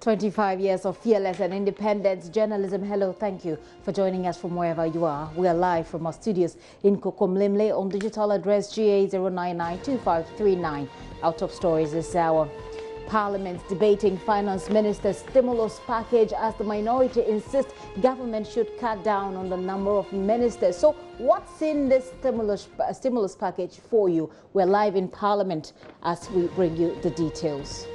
25 years of fearless and independent journalism. Hello, thank you for joining us from wherever you are. We are live from our studios in Kokomlimle on digital address GA0992539. Our top stories this hour. Parliament debating finance minister's stimulus package as the minority insists government should cut down on the number of ministers. So what's in this stimulus package for you? We're live in Parliament as we bring you the details.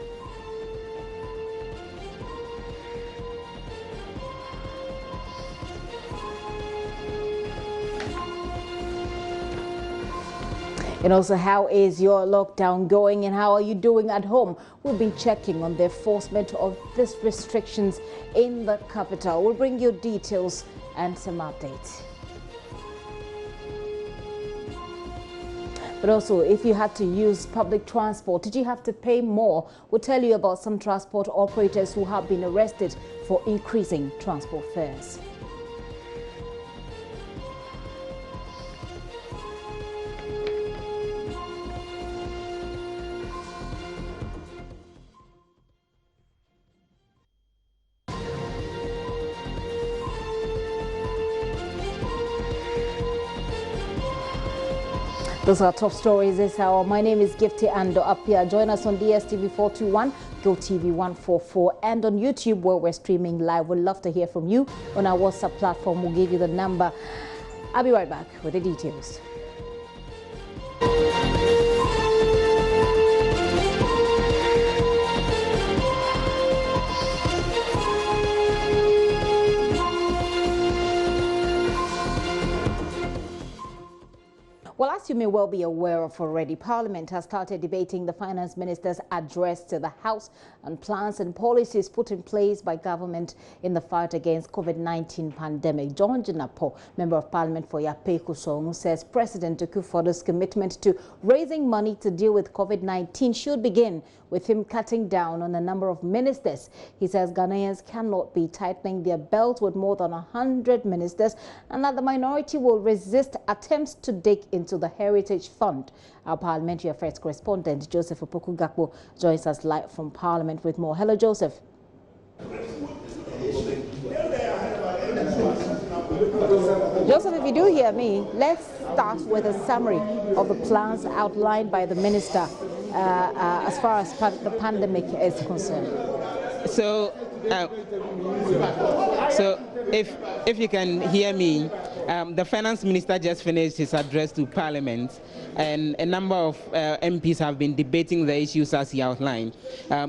And also, how is your lockdown going and how are you doing at home? We've been checking on the enforcement of these restrictions in the capital. We'll bring you details and some updates. But also, if you had to use public transport, did you have to pay more? We'll tell you about some transport operators who have been arrested for increasing transport fares. Those are top stories this hour. My name is Gifty Ando Apia. Join us on DSTV 421, GoTV 144, and on YouTube where we're streaming live. We'd love to hear from you on our WhatsApp platform. We'll give you the number. I'll be right back with the details. Well, as you may well be aware of already, Parliament has started debating the Finance Minister's address to the House on plans and policies put in place by government in the fight against COVID-19 pandemic. John Jinapo, Member of Parliament for Yapekusong, says President Akufo-Addo's commitment to raising money to deal with COVID-19 should begin with him cutting down on the number of ministers. He says Ghanaians cannot be tightening their belt with more than 100 ministers and that the minority will resist attempts to dig into the Heritage Fund. Our Parliamentary Affairs correspondent Joseph Opoku-Gakpo joins us live from Parliament with more. Hello, Joseph. Joseph, if you do hear me, let's start with a summary of the plans outlined by the minister as far as the pandemic is concerned. So if you can hear me, the finance minister just finished his address to Parliament, and a number of MPs have been debating the issues as he outlined.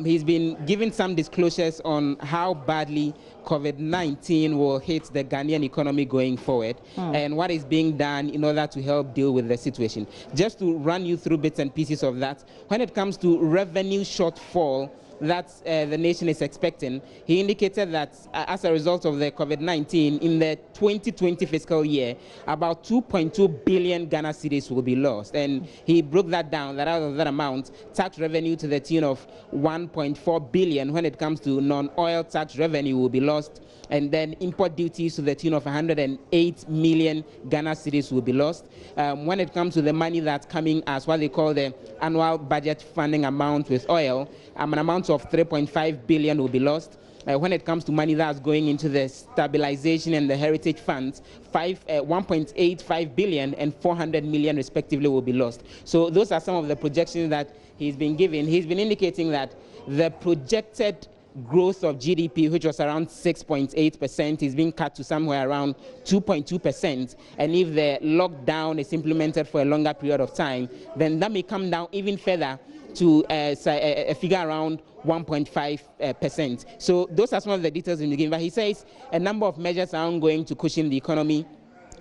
He's been giving some disclosures on how badly COVID-19 will hit the Ghanaian economy going forward and what is being done in order to help deal with the situation. Just to run you through bits and pieces of that, when it comes to revenue shortfall that the nation is expecting, he indicated that as a result of the COVID-19, in the 2020 fiscal year, about 2.2 billion Ghana cedis will be lost. And he broke that down, that out of that amount, tax revenue to the tune of 1.4 billion when it comes to non-oil tax revenue will be lost. And then import duties to the tune of 108 million Ghana cedis will be lost. When it comes to the money that's coming as what they call the annual budget funding amount with oil, an amount of 3.5 billion will be lost. When it comes to money that's going into the stabilization and the heritage funds, 1.85 billion and 400 million respectively will be lost. So those are some of the projections that he's been giving. He's been indicating that the projected growth of GDP, which was around 6.8%, is being cut to somewhere around 2.2%. And if the lockdown is implemented for a longer period of time, then that may come down even further to a figure around 1.5%. So those are some of the details in the game. But he says a number of measures are ongoing to cushion the economy.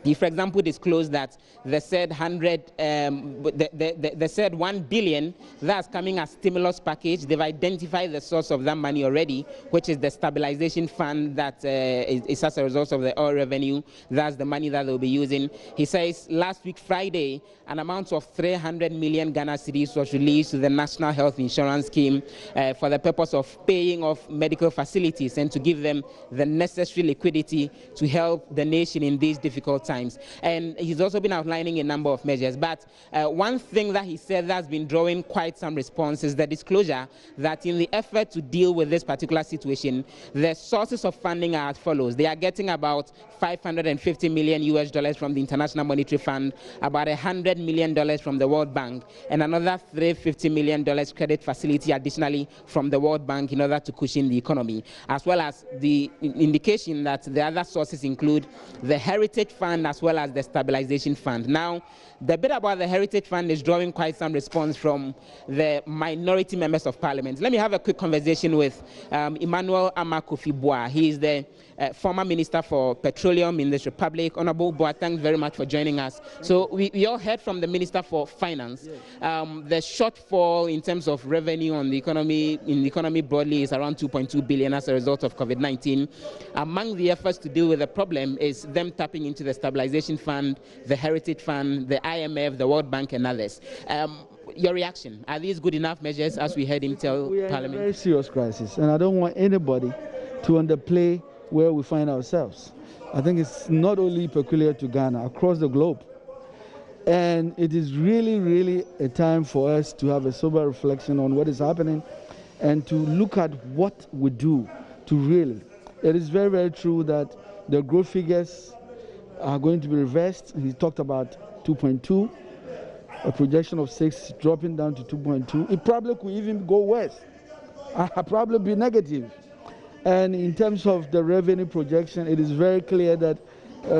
He, for example, disclosed that the said 1 billion that's coming as stimulus package, they've identified the source of that money already, which is the stabilization fund that is as a result of the oil revenue. That's the money that they'll be using. He says last week, Friday, an amount of 300 million Ghana cedis was released to the National Health Insurance Scheme for the purpose of paying off medical facilities and to give them the necessary liquidity to help the nation in these difficult times. times. And he's also been outlining a number of measures. But one thing that he said that's been drawing quite some response is the disclosure that in the effort to deal with this particular situation, the sources of funding are as follows. They are getting about $550 million US from the International Monetary Fund, about $100 million from the World Bank, and another $350 million credit facility additionally from the World Bank in order to cushion the economy, as well as the indication that the other sources include the Heritage Fund as well as the Stabilization Fund. Now, the bit about the Heritage Fund is drawing quite some response from the minority members of Parliament. Let me have a quick conversation with Emmanuel Amakofi-Boa. He is the former Minister for Petroleum in this Republic. Honorable Boa, thanks very much for joining us. So we all heard from the Minister for Finance. The shortfall in terms of revenue on the economy, in the economy broadly, is around 2.2 billion as a result of COVID-19. Among the efforts to deal with the problem is them tapping into the Stabilization Fund, the Heritage Fund, the IMF, the World Bank, and others. Your reaction? Are these good enough measures as we heard him tell we are Parliament? In a very serious crisis, and I don't want anybody to underplay where we find ourselves. I think it's not only peculiar to Ghana, across the globe. And it is really, really a time for us to have a sober reflection on what is happening and to look at what we do to really. It is very, very true that the growth figures are going to be reversed. He talked about 2.2, a projection of 6 dropping down to 2.2. It probably could even go worse, probably be negative. And in terms of the revenue projection, it is very clear that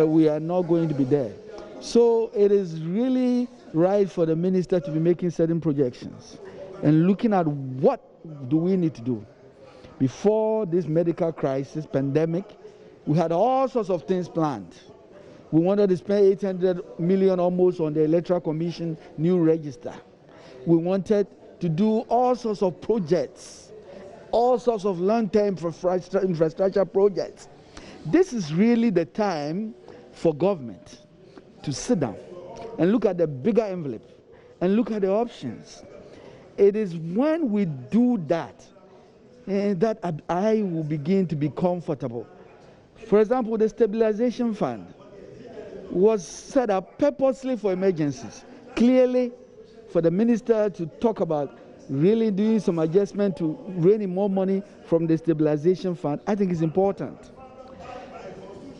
we are not going to be there. So it is really right for the minister to be making certain projections and looking at what do we need to do. Before this medical crisis, pandemic, we had all sorts of things planned. We wanted to spend 800 million almost on the Electoral Commission new register. We wanted to do all sorts of projects, all sorts of long-term infrastructure projects. This is really the time for government to sit down and look at the bigger envelope and look at the options. It is when we do that that I will begin to be comfortable. For example, the Stabilization Fund was set up purposely for emergencies. Clearly, for the minister to talk about really doing some adjustment to rein in more money from the Stabilization Fund, I think is important.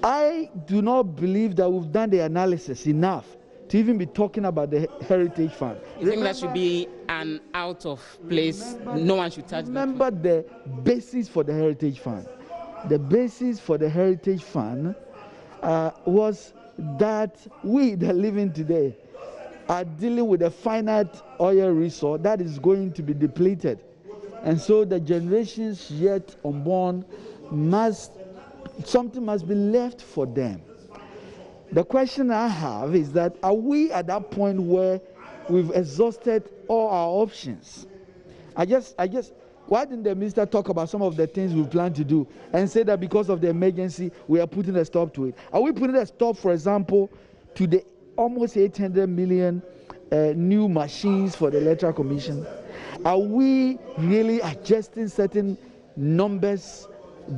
I do not believe that we've done the analysis enough to even be talking about the Heritage Fund. You think that should be an out of place, no one should touch that? Remember the basis for the Heritage Fund. The basis for the Heritage Fund was that we that are living today are dealing with a finite oil resource that is going to be depleted. And so the generations yet unborn something must be left for them. The question I have is that, are we at that point where we've exhausted all our options? Why didn't the minister talk about some of the things we plan to do and say that because of the emergency, we are putting a stop to it? Are we putting a stop, for example, to the almost 800 million new machines for the Electoral Commission? Are we really adjusting certain numbers,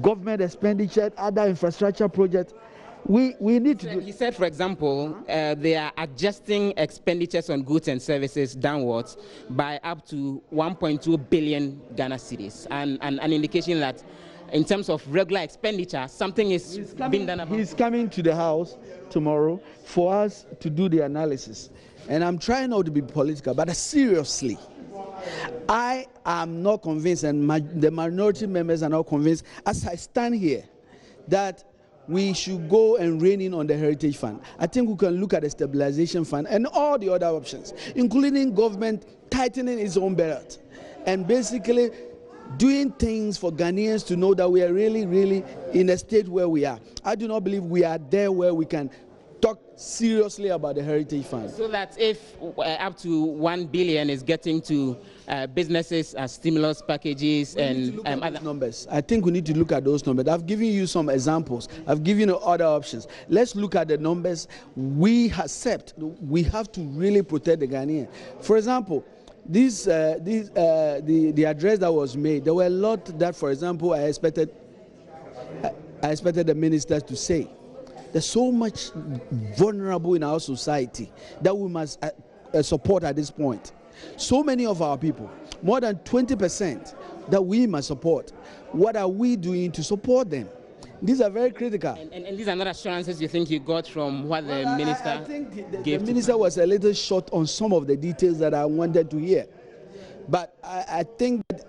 government expenditure, other infrastructure projects? We need to do. He said, for example, they are adjusting expenditures on goods and services downwards by up to 1.2 billion Ghana cedis, and an indication that in terms of regular expenditure, something is being done about. He's coming to the House tomorrow for us to do the analysis. And I'm trying not to be political, but seriously, I am not convinced, and the minority members are not convinced, as I stand here, that we should go and rein in on the Heritage Fund. I think we can look at the Stabilization Fund and all the other options, including government tightening its own belt and basically doing things for Ghanaians to know that we are really, really in a state where we are. I do not believe we are there where we can talk seriously about the Heritage Fund. So that if up to 1 billion is getting to businesses as stimulus packages and other numbers, I think we need to look at those numbers. I've given you some examples. I've given you other options. Let's look at the numbers. We accept. We have to really protect the Ghanaian. For example, the address that was made, there were a lot that, for example, I expected the ministers to say. There's so much vulnerable in our society that we must support at this point. So many of our people, more than 20%, that we must support. What are we doing to support them? These are very critical. And these are not assurances you think you got from what the minister I think gave the minister was a little short on some of the details that I wanted to hear. But I think that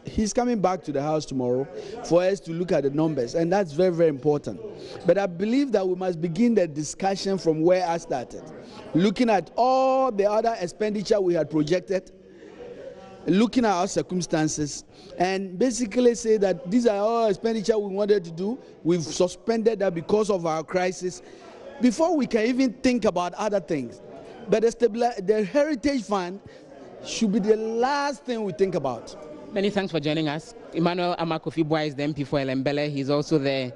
he's coming back to the House tomorrow for us to look at the numbers, and that's very, very important. But I believe that we must begin the discussion from where I started, looking at all the other expenditure we had projected, looking at our circumstances, and basically say that these are all expenditure we wanted to do. We've suspended that because of our crisis, before we can even think about other things. But the Heritage Fund should be the last thing we think about. Many thanks for joining us. Emmanuel Amakofi-Boa is the MP for Elembele. He's also the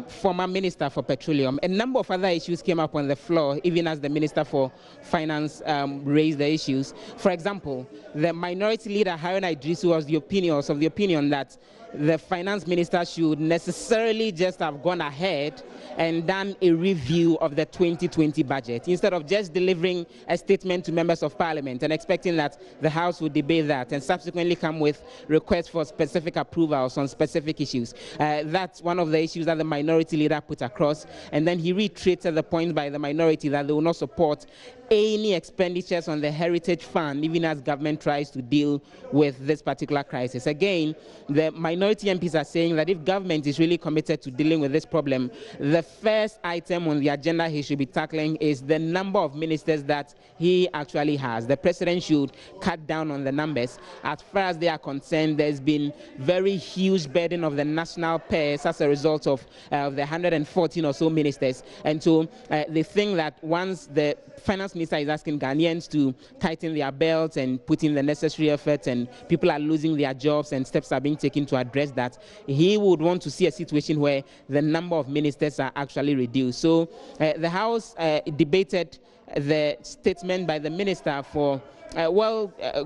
former Minister for Petroleum. A number of other issues came up on the floor, even as the Minister for Finance raised the issues. For example, the Minority Leader, Haruna Idrisu, was of the opinion that the Finance Minister should necessarily just have gone ahead and done a review of the 2020 budget, instead of just delivering a statement to members of Parliament and expecting that the House would debate that and subsequently come with requests for specific approvals on specific issues. That's one of the issues that the Minority Leader put across, and then he reiterated the point by the minority that they will not support any expenditures on the Heritage Fund, even as government tries to deal with this particular crisis. Again, the minority MPs are saying that if government is really committed to dealing with this problem, the first item on the agenda he should be tackling is the number of ministers that he actually has. The president should cut down on the numbers. As far as they are concerned, there's been very huge burden of the national purse as a result of the 114 or so ministers. And so they think that once the Finance Minister is asking Ghanaians to tighten their belts and put in the necessary effort, and people are losing their jobs and steps are being taken to address that, he would want to see a situation where the number of ministers are actually reduced. So the House debated the statement by the minister for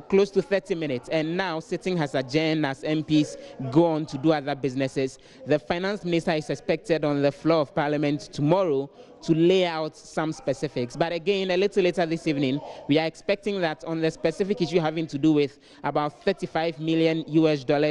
close to 30 minutes, and now sitting has adjourned as MPs go on to do other businesses. The Finance Minister is expected on the floor of Parliament tomorrow to lay out some specifics. But again, a little later this evening, we are expecting that on the specific issue having to do with about $35 million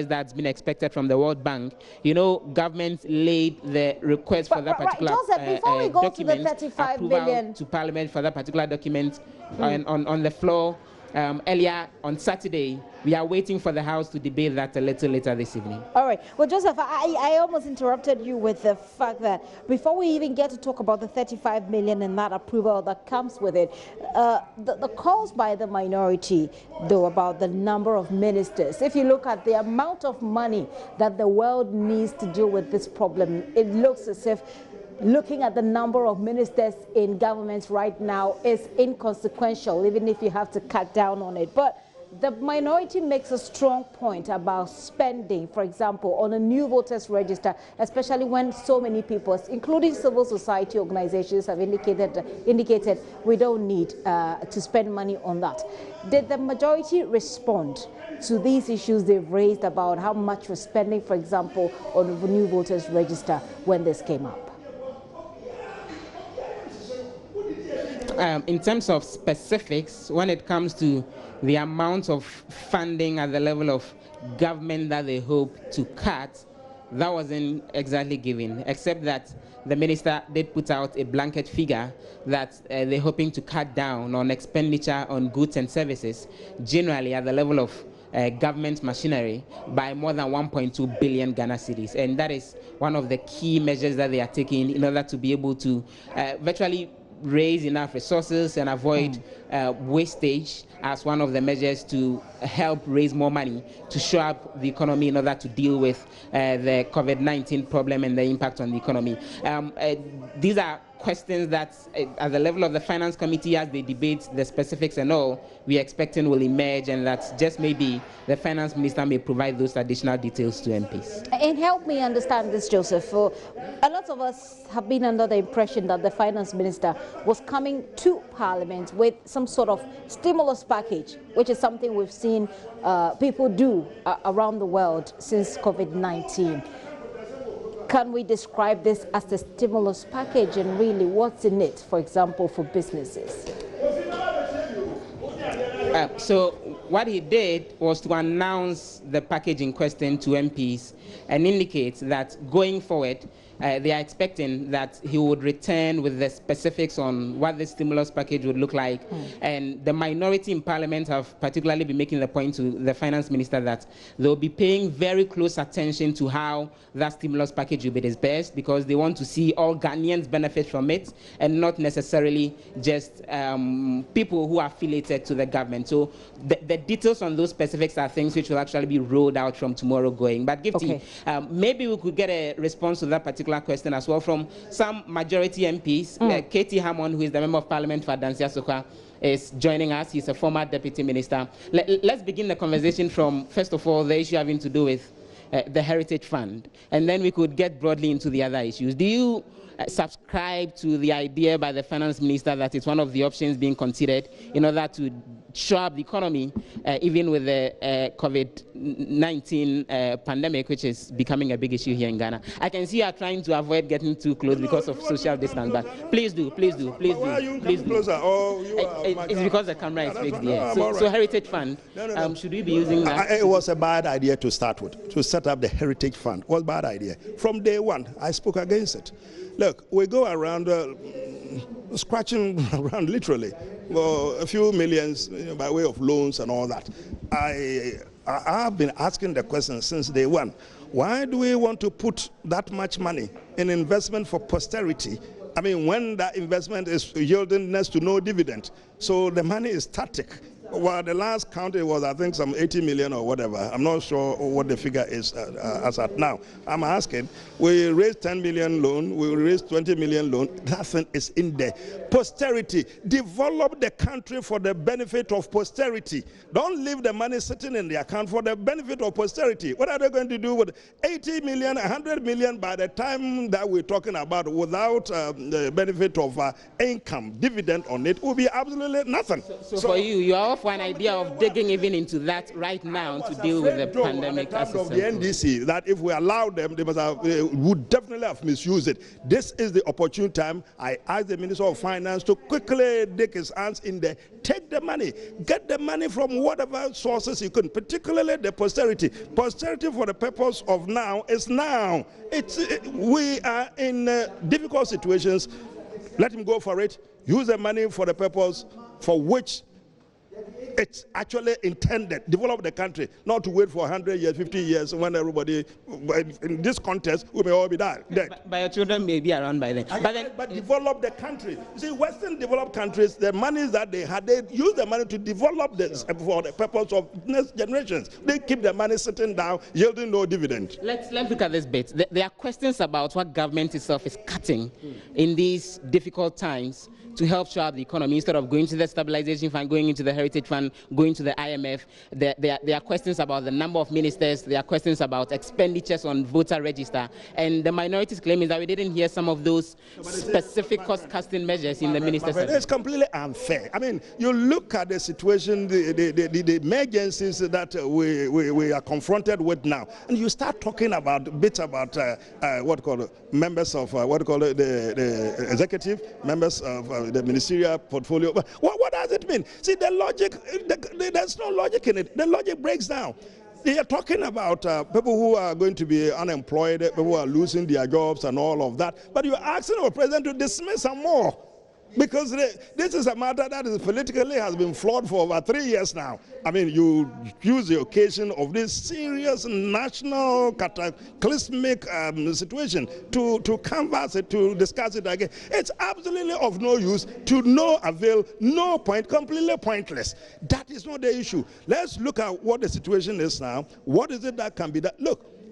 that's been expected from the World Bank, you know, government laid the request for that particular Joseph, before we go to the 35 million to Parliament for that particular document on the floor. Earlier on Saturday, we are waiting for the House to debate that a little later this evening. All right. Well, Joseph, I almost interrupted you with the fact that before we even get to talk about the 35 million and that approval that comes with it, the calls by the minority, though, about the number of ministers, if you look at the amount of money that the world needs to deal with this problem, it looks as if looking at the number of ministers in governments right now is inconsequential, even if you have to cut down on it. But the minority makes a strong point about spending, for example, on a new voters register, especially when so many people, including civil society organizations, have indicated we don't need to spend money on that. Did the majority respond to these issues they've raised about how much we're spending, for example, on a new voters register when this came up? In terms of specifics, when it comes to the amount of funding at the level of government that they hope to cut, that wasn't exactly given, except that the minister did put out a blanket figure that they're hoping to cut down on expenditure on goods and services, generally at the level of government machinery, by more than 1.2 billion Ghana cedis. And that is one of the key measures that they are taking in order to be able to virtually raise enough resources and avoid wastage as one of the measures to help raise more money to shore up the economy in order to deal with the COVID-19 problem and the impact on the economy. These are questions that at the level of the Finance Committee, as they debate the specifics and all, we are expecting will emerge, and that just maybe the Finance Minister may provide those additional details to MPs. And help me understand this, Joseph. A lot of us have been under the impression that the Finance Minister was coming to Parliament with some sort of stimulus package, which is something we've seen people do around the world since COVID-19. Can we describe this as a stimulus package, and really what's in it, for example, for businesses? So what he did was to announce the package in question to MPs and indicate that going forward, they are expecting that he would return with the specifics on what the stimulus package would look like. And the minority in Parliament have particularly been making the point to the finance minister that they'll be paying very close attention to how that stimulus package will be disbursed, because they want to see all Ghanaians benefit from it and not necessarily just people who are affiliated to the government. So the details on those specifics are things which will actually be rolled out from tomorrow going. But Gifty, maybe we could get a response to that particular question as well from some majority MPs. Katie Hammond, who is the Member of Parliament for Adansia Sokwa, is joining us. He's a former Deputy Minister. Let's begin the conversation from, first of all, the issue having to do with the Heritage Fund, and then we could get broadly into the other issues. Do you subscribe to the idea by the Finance Minister that it's one of the options being considered in order to shore up the economy, even with the COVID-19 pandemic, which is becoming a big issue here in Ghana? I can see you are trying to avoid getting too close because of social distance, but please do, please do, please do. Why are you please closer? Oh, it's because the camera is fixed here. So Heritage Fund, should we be using that? It was a bad idea to start with, to set up the Heritage Fund. It was a bad idea. From day one, I spoke against it. Look, we go around scratching around literally a few millions by way of loans and all that. I have been asking the question since day one. Why do we want to put that much money in investment for posterity? I mean, when that investment is yielding next to no dividend, so the money is static. Well, the last count it was, I think, some 80 million or whatever. I'm not sure what the figure is as at now. I'm asking, we raised 10 million loan, we raised 20 million loan, nothing is in there. Posterity, develop the country for the benefit of posterity. Don't leave the money sitting in the account for the benefit of posterity. What are they going to do with 80 million, 100 million by the time that we're talking about without the benefit of income, dividend on it, will be absolutely nothing. So for you are off one idea of digging even into that right now to deal with the pandemic of the NDC, that if we allow them, they would definitely have misused it. This is the opportune time. I ask the Minister of Finance to quickly dig his hands in there, take the money, get the money from whatever sources you can, particularly the posterity. Posterity for the purpose of now is now. We are in difficult situations. Let him go for it. Use the money for the purpose for which it's actually intended. Develop the country, not to wait for 100 years, 50 years, when everybody, in this contest, we may all be dead. But your children may be around by then. But develop the country. You see, Western developed countries, the monies that they had, they use the money to develop this for the purpose of next generations. They keep the money sitting down, yielding no dividend. Let's look at this bit. There are questions about what government itself is cutting in these difficult times to help shore up the economy, instead of going to the stabilization fund, going into the Heritage Fund, going to the IMF. There are questions about the number of ministers. There are questions about expenditures on voter register. And the minority's claim is that we didn't hear some of those specific cost-cutting measures in the minister's. It's completely unfair. I mean, you look at the situation, the emergencies that we are confronted with now, and you start talking about members of the executive, members of the ministerial portfolio. But what does it mean? See, the logic, there's no logic in it. The logic breaks down. They are talking about people who are going to be unemployed, people who are losing their jobs and all of that. But you're asking our president to dismiss some more. Because this is a matter that is politically has been flawed for over 3 years now. I mean, you use the occasion of this serious national cataclysmic situation to canvass it, to discuss it again. It's absolutely of no use, to no avail, no point, completely pointless. That is not the issue. Let's look at what the situation is now. What is it that can be done?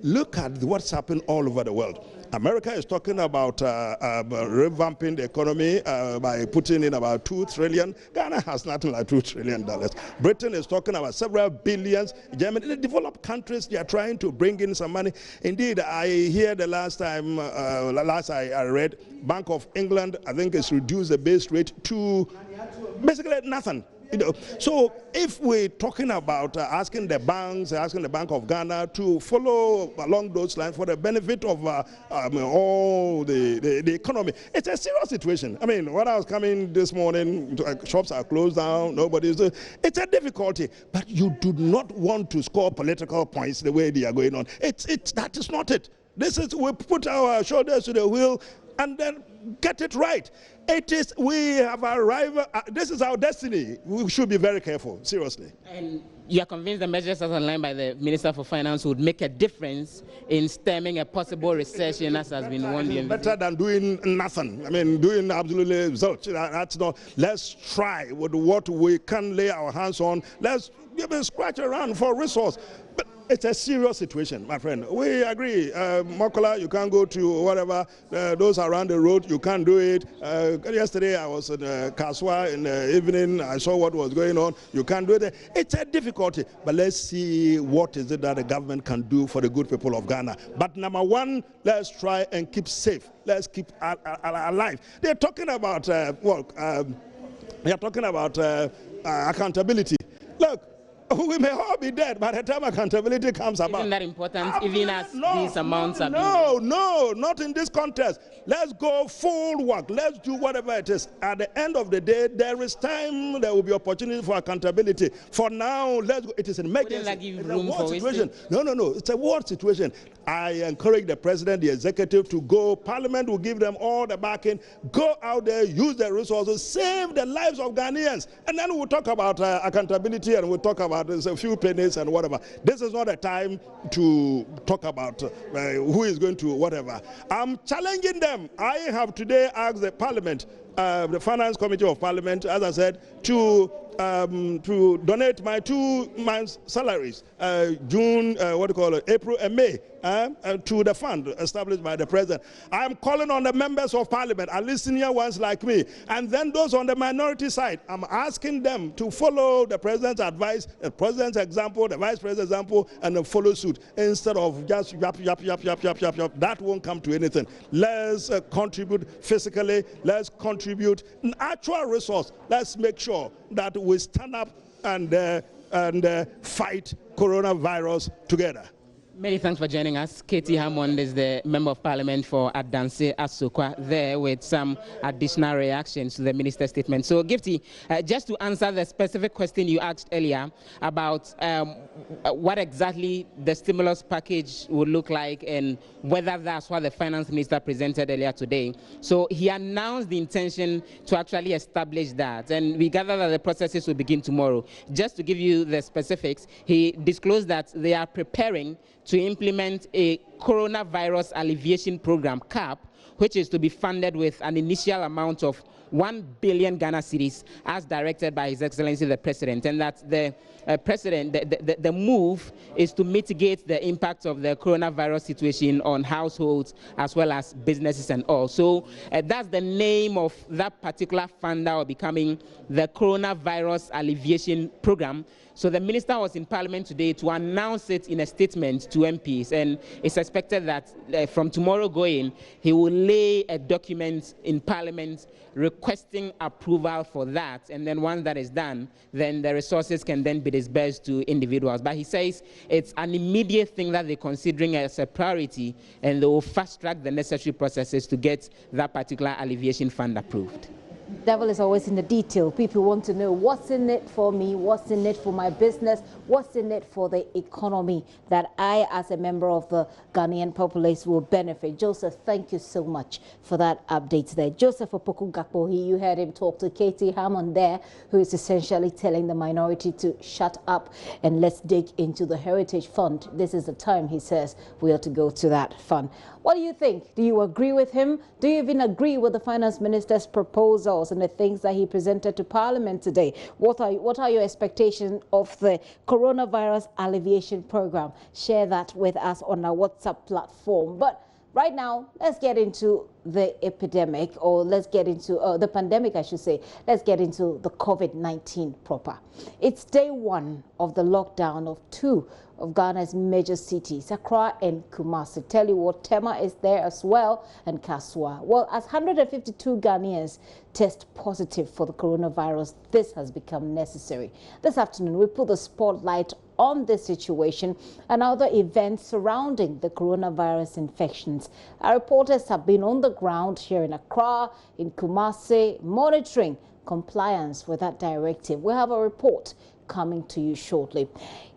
Look at what's happened all over the world. America is talking about revamping the economy by putting in about $2 trillion. Ghana has nothing like $2 trillion. Britain is talking about several billions. Germany, the developed countries, they are trying to bring in some money. Indeed, I hear the last I read, Bank of England, I think, has reduced the base rate to basically nothing. So if we're talking about asking the banks, asking the Bank of Ghana to follow along those lines for the benefit of all the economy, it's a serious situation. I mean, when I was coming this morning, shops are closed down, nobody's. It's a difficulty, but you do not want to score political points the way they are going on. That is not it. This is, we put our shoulders to the wheel and then get it right. We have arrived, this is our destiny. We should be very careful, seriously. And you are convinced the measures as outlined by the Minister for Finance would make a difference in stemming a possible recession, as has been warned? Better than doing nothing. I mean, doing absolutely zilch. That's not. Let's try with what we can lay our hands on. Let's give a scratch around for resource. But it's a serious situation, my friend. We agree. Mokola, you can't go to whatever, those around the road, you can't do it. Yesterday I was in Kaswa in the evening. I saw what was going on. You can't do it. It's a difficulty. But let's see what is it that the government can do for the good people of Ghana. But number one, let's try and keep safe. Let's keep alive. They're talking about, accountability. Look, we may all be dead by the time accountability comes about. Isn't that important, even as these amounts are being... No, not in this context. Let's go full work. Let's do whatever it is. At the end of the day, there is time, there will be opportunity for accountability. For now, let's go. It is an emergency. Wouldn't that give It's room a war for situation. No. It's a war situation. I encourage the president, the executive to go. Parliament will give them all the backing. Go out there, use the resources, save the lives of Ghanaians. And then we'll talk about accountability, and we'll talk about a few pennies and whatever. This is not a time to talk about who is going to whatever. I'm challenging them. I have today asked the Parliament, the Finance Committee of Parliament, as I said, to donate my 2 months' salaries, April and May, to the fund established by the president. I'm calling on the members of Parliament, at least senior ones like me, and then those on the minority side. I'm asking them to follow the president's advice, the president's example, the vice president's example, and then follow suit instead of just yap. That won't come to anything. Let's contribute physically. Let's contribute an actual resource. Let's make sure that we stand up and fight coronavirus together. Many thanks for joining us. Katie Hammond is the Member of Parliament for Adanse Asokwa, there with some additional reactions to the minister's statement. So, Gifty, just to answer the specific question you asked earlier about what exactly the stimulus package would look like and whether that's what the finance minister presented earlier today. So, he announced the intention to actually establish that, and we gather that the processes will begin tomorrow. Just to give you the specifics, he disclosed that they are preparing to implement a coronavirus alleviation program, CAP, which is to be funded with an initial amount of 1 billion Ghana cedis as directed by His Excellency the President, and that the the move is to mitigate the impact of the coronavirus situation on households as well as businesses and all. So that's the name of that particular fund that will be becoming the Coronavirus Alleviation Program. So the minister was in Parliament today to announce it in a statement to MPs, and it's expected that from tomorrow going, he will lay a document in Parliament requesting approval for that, and then once that is done, then the resources can then be disbursed to individuals. But he says it's an immediate thing that they're considering as a priority, and they will fast-track the necessary processes to get that particular alleviation fund approved. Devil is always in the detail. People want to know what's in it for me, what's in it for my business, what's in it for the economy that I, as a member of the Ghanaian populace, will benefit. Joseph, thank you so much for that update there. Joseph Opoku Gakpo, you heard him talk to Katie Hammond there, who is essentially telling the minority to shut up and let's dig into the Heritage Fund. This is the time, he says, we ought to go to that fund. What do you think? Do you agree with him? Do you even agree with the Finance Minister's proposals and the things that he presented to Parliament today? What are your expectations of the Coronavirus Alleviation Program? Share that with us on our WhatsApp platform. But Right now, let's get into the epidemic, or let's get into the pandemic, I should say. Let's get into the COVID-19 proper. It's day one of the lockdown of two of Ghana's major cities, Accra and Kumasi. Tell you what, Tema is there as well, and Kasua. Well, as 152 Ghanaians test positive for the coronavirus, this has become necessary. This afternoon, we put the spotlight on this situation and other events surrounding the coronavirus infections. Our reporters have been on the ground here in Accra, in Kumasi, monitoring compliance with that directive. We have a report coming to you shortly.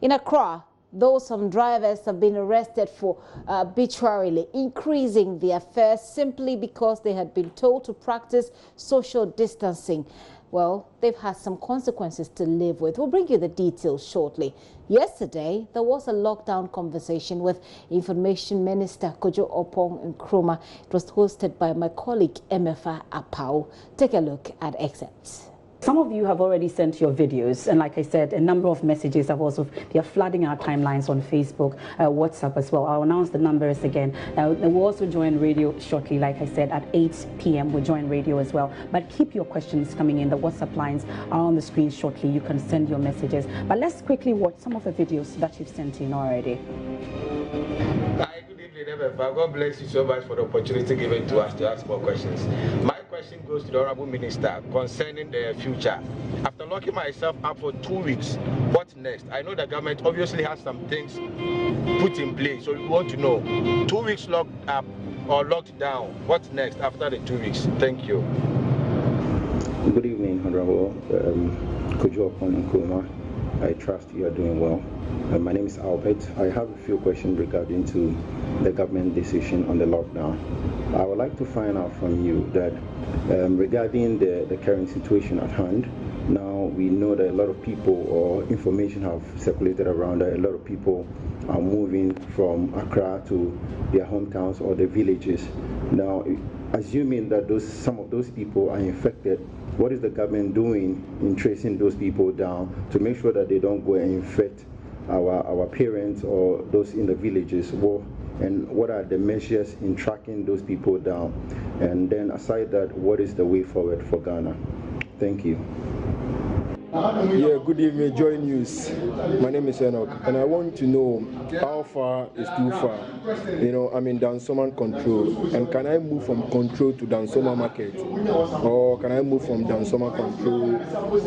In Accra, though some drivers have been arrested for arbitrarily increasing their fares simply because they had been told to practice social distancing, well, they've had some consequences to live with. We'll bring you the details shortly. Yesterday, there was a lockdown conversation with Information Minister Kojo Oppong Nkrumah. It was hosted by my colleague Emefa Apau. Take a look at excerpts. Some of you have already sent your videos, and like I said, a number of messages have also, they are flooding our timelines on Facebook, WhatsApp as well. I'll announce the numbers again. We'll also join radio shortly, like I said, at 8 p.m. we'll join radio as well. But keep your questions coming in. The WhatsApp lines are on the screen shortly. You can send your messages. But let's quickly watch some of the videos that you've sent in already. Hi, good evening, everyone. God bless you so much for the opportunity given to us to ask more questions. My question goes to the Honorable Minister concerning the future. After locking myself up for 2 weeks, what next? I know the government obviously has some things put in place, so we want to know, 2 weeks locked up or locked down, what's next after the 2 weeks? Thank you. Good evening, Honorable Kojo Oppong Nkrumah. I trust you are doing well. My name is Albert. I have a few questions regarding to the government decision on the lockdown. I would like to find out from you that regarding the current situation at hand. Now we know that a lot of people or information have circulated around that a lot of people are moving from Accra to their hometowns or the villages. Now, assuming that some of those people are infected, what is the government doing in tracing those people down to make sure that they don't go and infect our parents or those in the villages? And what are the measures in tracking those people down? And then aside that, what is the way forward for Ghana? Thank you. Yeah, good evening, JoyNews. My name is Enoch, and I want to know how far is too far. You know, I'm in Dansoma Control, and can I move from Control to Dansoma Market, or can I move from Dansoma Control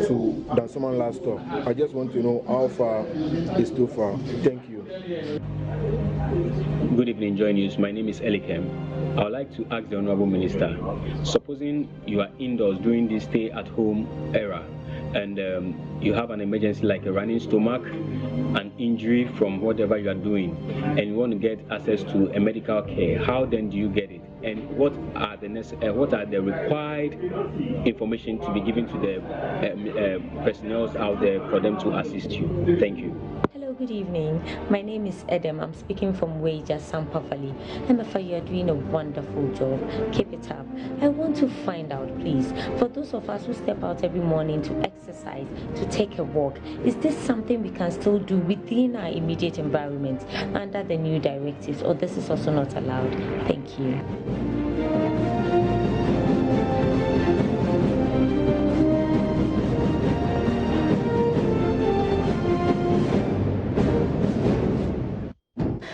to Dansoma Last Stop? I just want to know how far is too far. Thank you. Good evening, JoyNews. My name is Elikem. I would like to ask the Honorable Minister, supposing you are indoors during this stay-at-home era, and you have an emergency like a running stomach, an injury from whatever you are doing, and you want to get access to a medical care, how then do you get it? And what are the required information to be given to the personnel out there for them to assist you? Thank you. Hello, good evening. My name is Edem. I'm speaking from Waja, Sampavali. Emefa, you are doing a wonderful job. Keep it up. I want to find out, please, for those of us who step out every morning to exercise, to take a walk, is this something we can still do within our immediate environment under the new directives, or this is also not allowed? Thank you.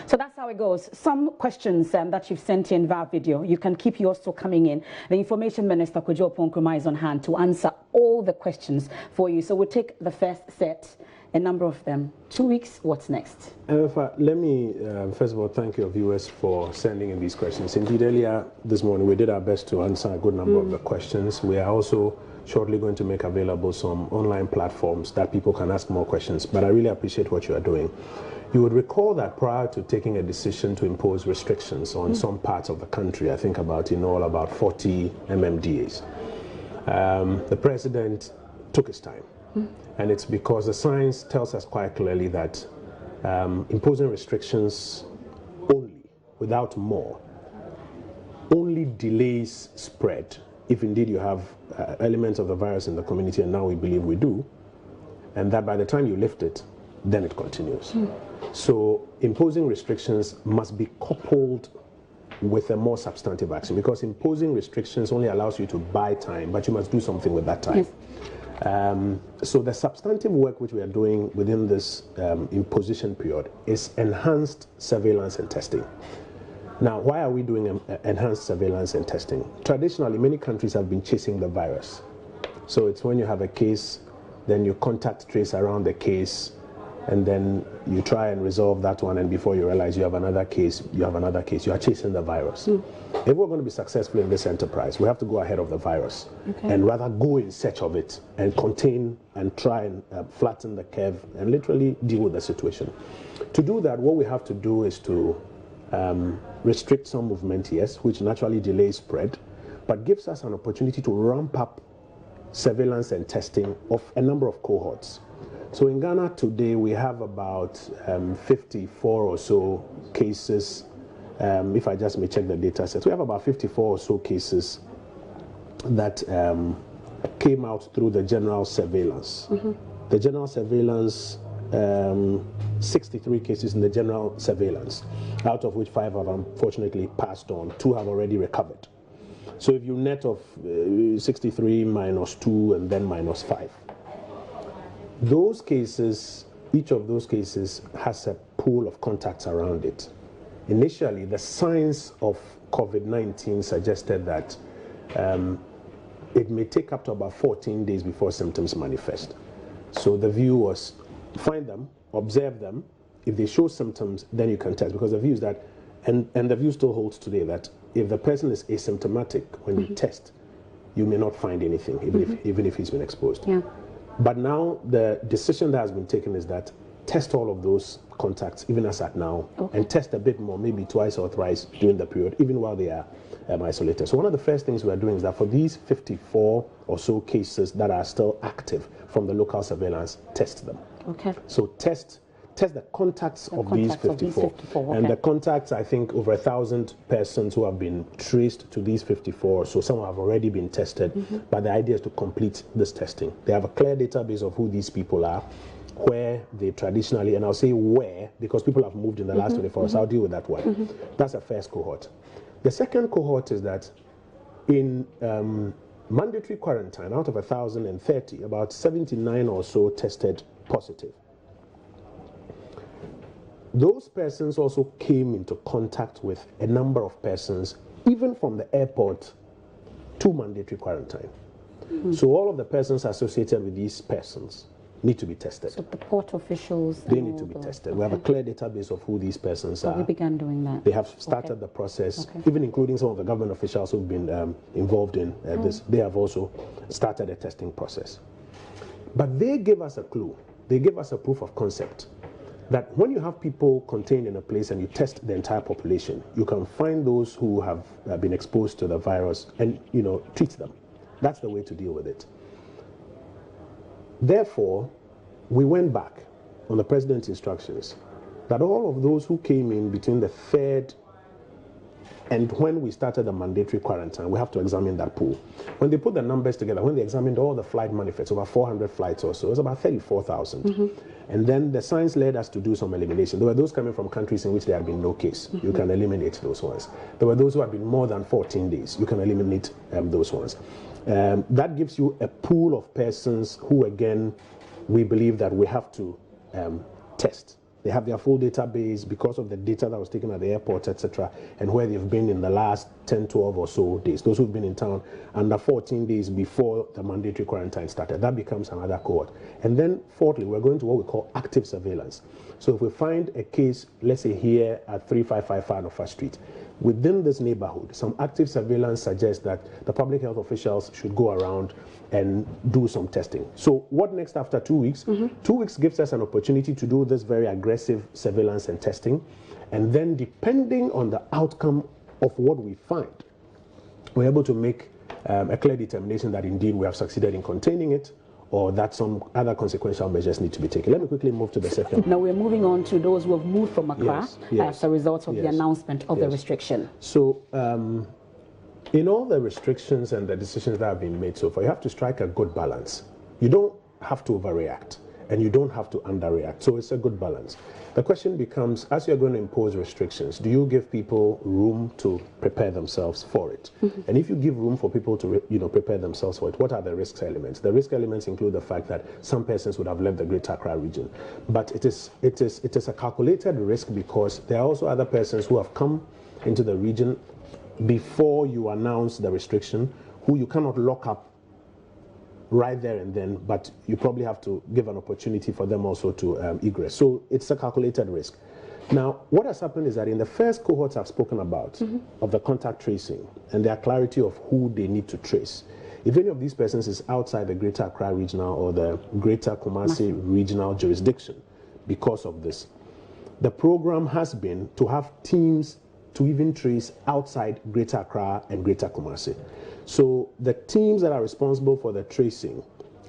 So that's how it goes. Some questions that you've sent in via video, you can keep yours still coming in. The Information Minister, Kojo Oppong Nkrumah, is on hand to answer all the questions for you. So we'll take the first set, a number of them. 2 weeks, what's next? Let me, first of all, thank your viewers for sending in these questions. Indeed, earlier this morning, we did our best to answer a good number of the questions. We are also shortly going to make available some online platforms that people can ask more questions. But I really appreciate what you are doing. You would recall that prior to taking a decision to impose restrictions on some parts of the country, I think about in all about 40 MMDAs, the president took his time. And it's because the science tells us quite clearly that imposing restrictions only, without more, only delays spread. If indeed you have elements of the virus in the community, and now we believe we do, and that by the time you lift it, then it continues. So imposing restrictions must be coupled with a more substantive action, because imposing restrictions only allows you to buy time, but you must do something with that time. Yes. So the substantive work which we are doing within this imposition period is enhanced surveillance and testing. Now, why are we doing enhanced surveillance and testing? Traditionally, many countries have been chasing the virus. So it's when you have a case, then you contact trace around the case, and then you try and resolve that one, and before you realize you have another case, you are chasing the virus. If we're going to be successful in this enterprise, we have to go ahead of the virus and rather go in search of it and contain and try and flatten the curve and literally deal with the situation. To do that, what we have to do is to restrict some movement, yes, which naturally delays spread, but gives us an opportunity to ramp up surveillance and testing of a number of cohorts. So in Ghana today, we have about 54 or so cases. If I just may check the data sets, we have about 54 or so cases that came out through the general surveillance. The general surveillance, 63 cases in the general surveillance, out of which 5 have unfortunately passed on, 2 have already recovered. So if you net of 63 minus 2 and then minus 5, those cases, each of those cases has a pool of contacts around it. Initially, the signs of COVID-19 suggested that it may take up to about 14 days before symptoms manifest. So the view was, find them, observe them. If they show symptoms, then you can test, because the view is that, and the view still holds today, that if the person is asymptomatic, when you test, you may not find anything, even if he's been exposed. But now the decision that has been taken is that test all of those contacts, even as at now, and test a bit more, maybe twice or thrice during the period, even while they are isolated. So one of the first things we are doing is that for these 54 or so cases that are still active from the local surveillance, test them. So test the contacts of these 54. And the contacts, I think, over 1,000 persons who have been traced to these 54. So some have already been tested. But the idea is to complete this testing. They have a clear database of who these people are, where they traditionally, and I'll say where, because people have moved in the last 24 hours. I'll deal with that one. That's the first cohort. The second cohort is that in mandatory quarantine, out of 1,030, about 79 or so tested positive. Those persons also came into contact with a number of persons, even from the airport to mandatory quarantine. So all of the persons associated with these persons need to be tested. So the port officials, they need to be tested. We have a clear database of who these persons are. We began doing that. They have started the process, even including some of the government officials who've been involved in this. They have also started a testing process. But they give us a clue. They give us a proof of concept that when you have people contained in a place and you test the entire population, you can find those who have been exposed to the virus and, treat them. That's the way to deal with it. Therefore, we went back on the president's instructions that all of those who came in between the 3rd and when we started the mandatory quarantine, we have to examine that pool. When they put the numbers together, when they examined all the flight manifests, over 400 flights or so, it was about 34,000. And then the science led us to do some elimination. There were those coming from countries in which there had been no case. You can eliminate those ones. There were those who had been more than 14 days. You can eliminate those ones. That gives you a pool of persons who, again, we believe that we have to test. They have their full database because of the data that was taken at the airport, etc., and where they've been in the last 10, 12 or so days. Those who've been in town under 14 days before the mandatory quarantine started. That becomes another cohort. And then, fourthly, we're going to what we call active surveillance. So if we find a case, let's say here at 3555 Hanover Street, within this neighborhood, some active surveillance suggests that the public health officials should go around and do some testing. So what next after 2 weeks? 2 weeks gives us an opportunity to do this very aggressive surveillance and testing. And then depending on the outcome of what we find, we're able to make a clear determination that indeed we have succeeded in containing it, or that some other consequential measures need to be taken. Let me quickly move to the second. Now we're moving on to those who have moved from Accra as a result of the announcement of the restriction. So in all the restrictions and the decisions that have been made so far, you have to strike a good balance. You don't have to overreact. and you don't have to underreact. So it's a good balance. The question becomes, as you're going to impose restrictions, do you give people room to prepare themselves for it? And if you give room for people to prepare themselves for it, what are the risk elements? The risk elements include the fact that some persons would have left the Greater Accra region. But it is a calculated risk because there are also other persons who have come into the region before you announce the restriction, who you cannot lock up right there and then, but you probably have to give an opportunity for them also to egress. So it's a calculated risk. Now, what has happened is that in the first cohorts I've spoken about, of the contact tracing and their clarity of who they need to trace, if any of these persons is outside the Greater Accra regional or the Greater Kumasi regional jurisdiction because of this, the program has been to have teams to even trace outside Greater Accra and Greater Kumasi. So the teams that are responsible for the tracing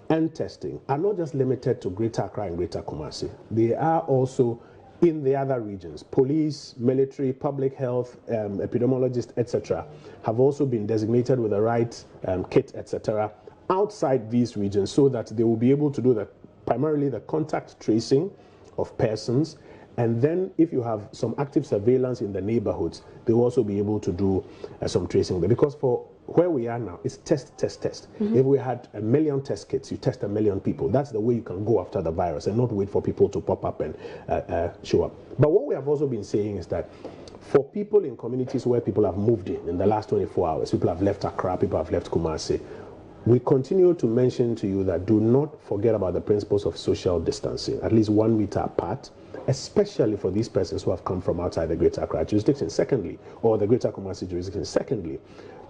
and testing are not just limited to Greater Accra and Greater Kumasi. They are also in the other regions. Police, military, public health, epidemiologists, etc., have also been designated with the right kit, etc., outside these regions so that they will be able to do primarily the contact tracing of persons. And then if you have some active surveillance in the neighborhoods, they will also be able to do some tracing there. Because for where we are now, it's test. If we had 1 million test kits, you test 1 million people. That's the way you can go after the virus and not wait for people to pop up and show up. But what we have also been saying is that for people in communities where people have moved in the last 24 hours, people have left Accra, people have left Kumasi, we continue to mention to you that do not forget about the principles of social distancing, at least 1 meter apart, especially for these persons who have come from outside the Greater Accra jurisdiction. Secondly, or the Greater Kumasi jurisdiction. Secondly,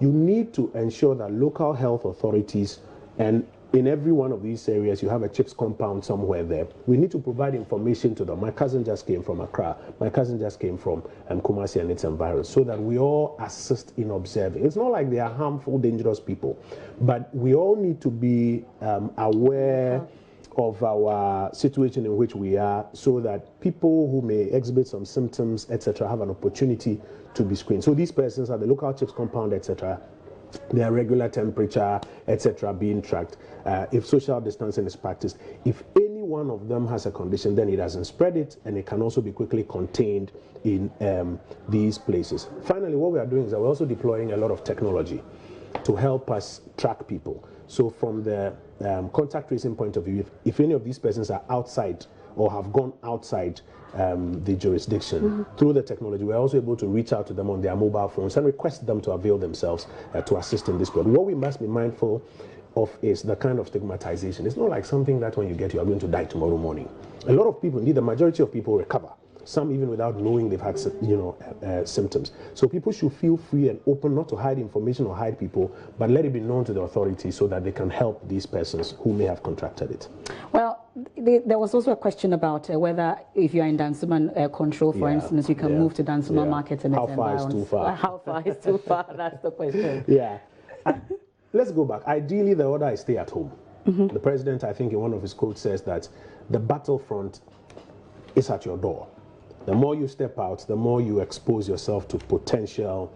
you need to ensure that local health authorities, and in every one of these areas, you have a CHIPS compound somewhere there. We need to provide information to them. My cousin just came from Accra. My cousin just came from Kumasi and its environs, so that we all assist in observing. It's not like they are harmful, dangerous people, but we all need to be aware of our situation in which we are, so that people who may exhibit some symptoms, etc., have an opportunity to be screened. So these persons are the local CHIPS compound, etc., their regular temperature, etc., being tracked. If social distancing is practiced, if any one of them has a condition, then it doesn't spread it, and it can also be quickly contained in these places. Finally, what we are doing is that we're also deploying a lot of technology to help us track people. So from the contact tracing point of view, if any of these persons are outside or have gone outside the jurisdiction, through the technology, we're also able to reach out to them on their mobile phones and request them to avail themselves to assist in this program. What we must be mindful of is the kind of stigmatization. It's not like something that when you get, you are going to die tomorrow morning. A lot of people, indeed the majority of people, recover. Some even without knowing they've had symptoms. So people should feel free and open, not to hide information or hide people, but let it be known to the authorities so that they can help these persons who may have contracted it. Well, there was also a question about whether if you're in Dansoman control, for instance, you can move to Dansoman market and how far is too far? How far is too far? That's the question. Yeah. Let's go back. Ideally, the order is stay at home. The president, I think, in one of his quotes says that the battlefront is at your door. The more you step out, the more you expose yourself to potential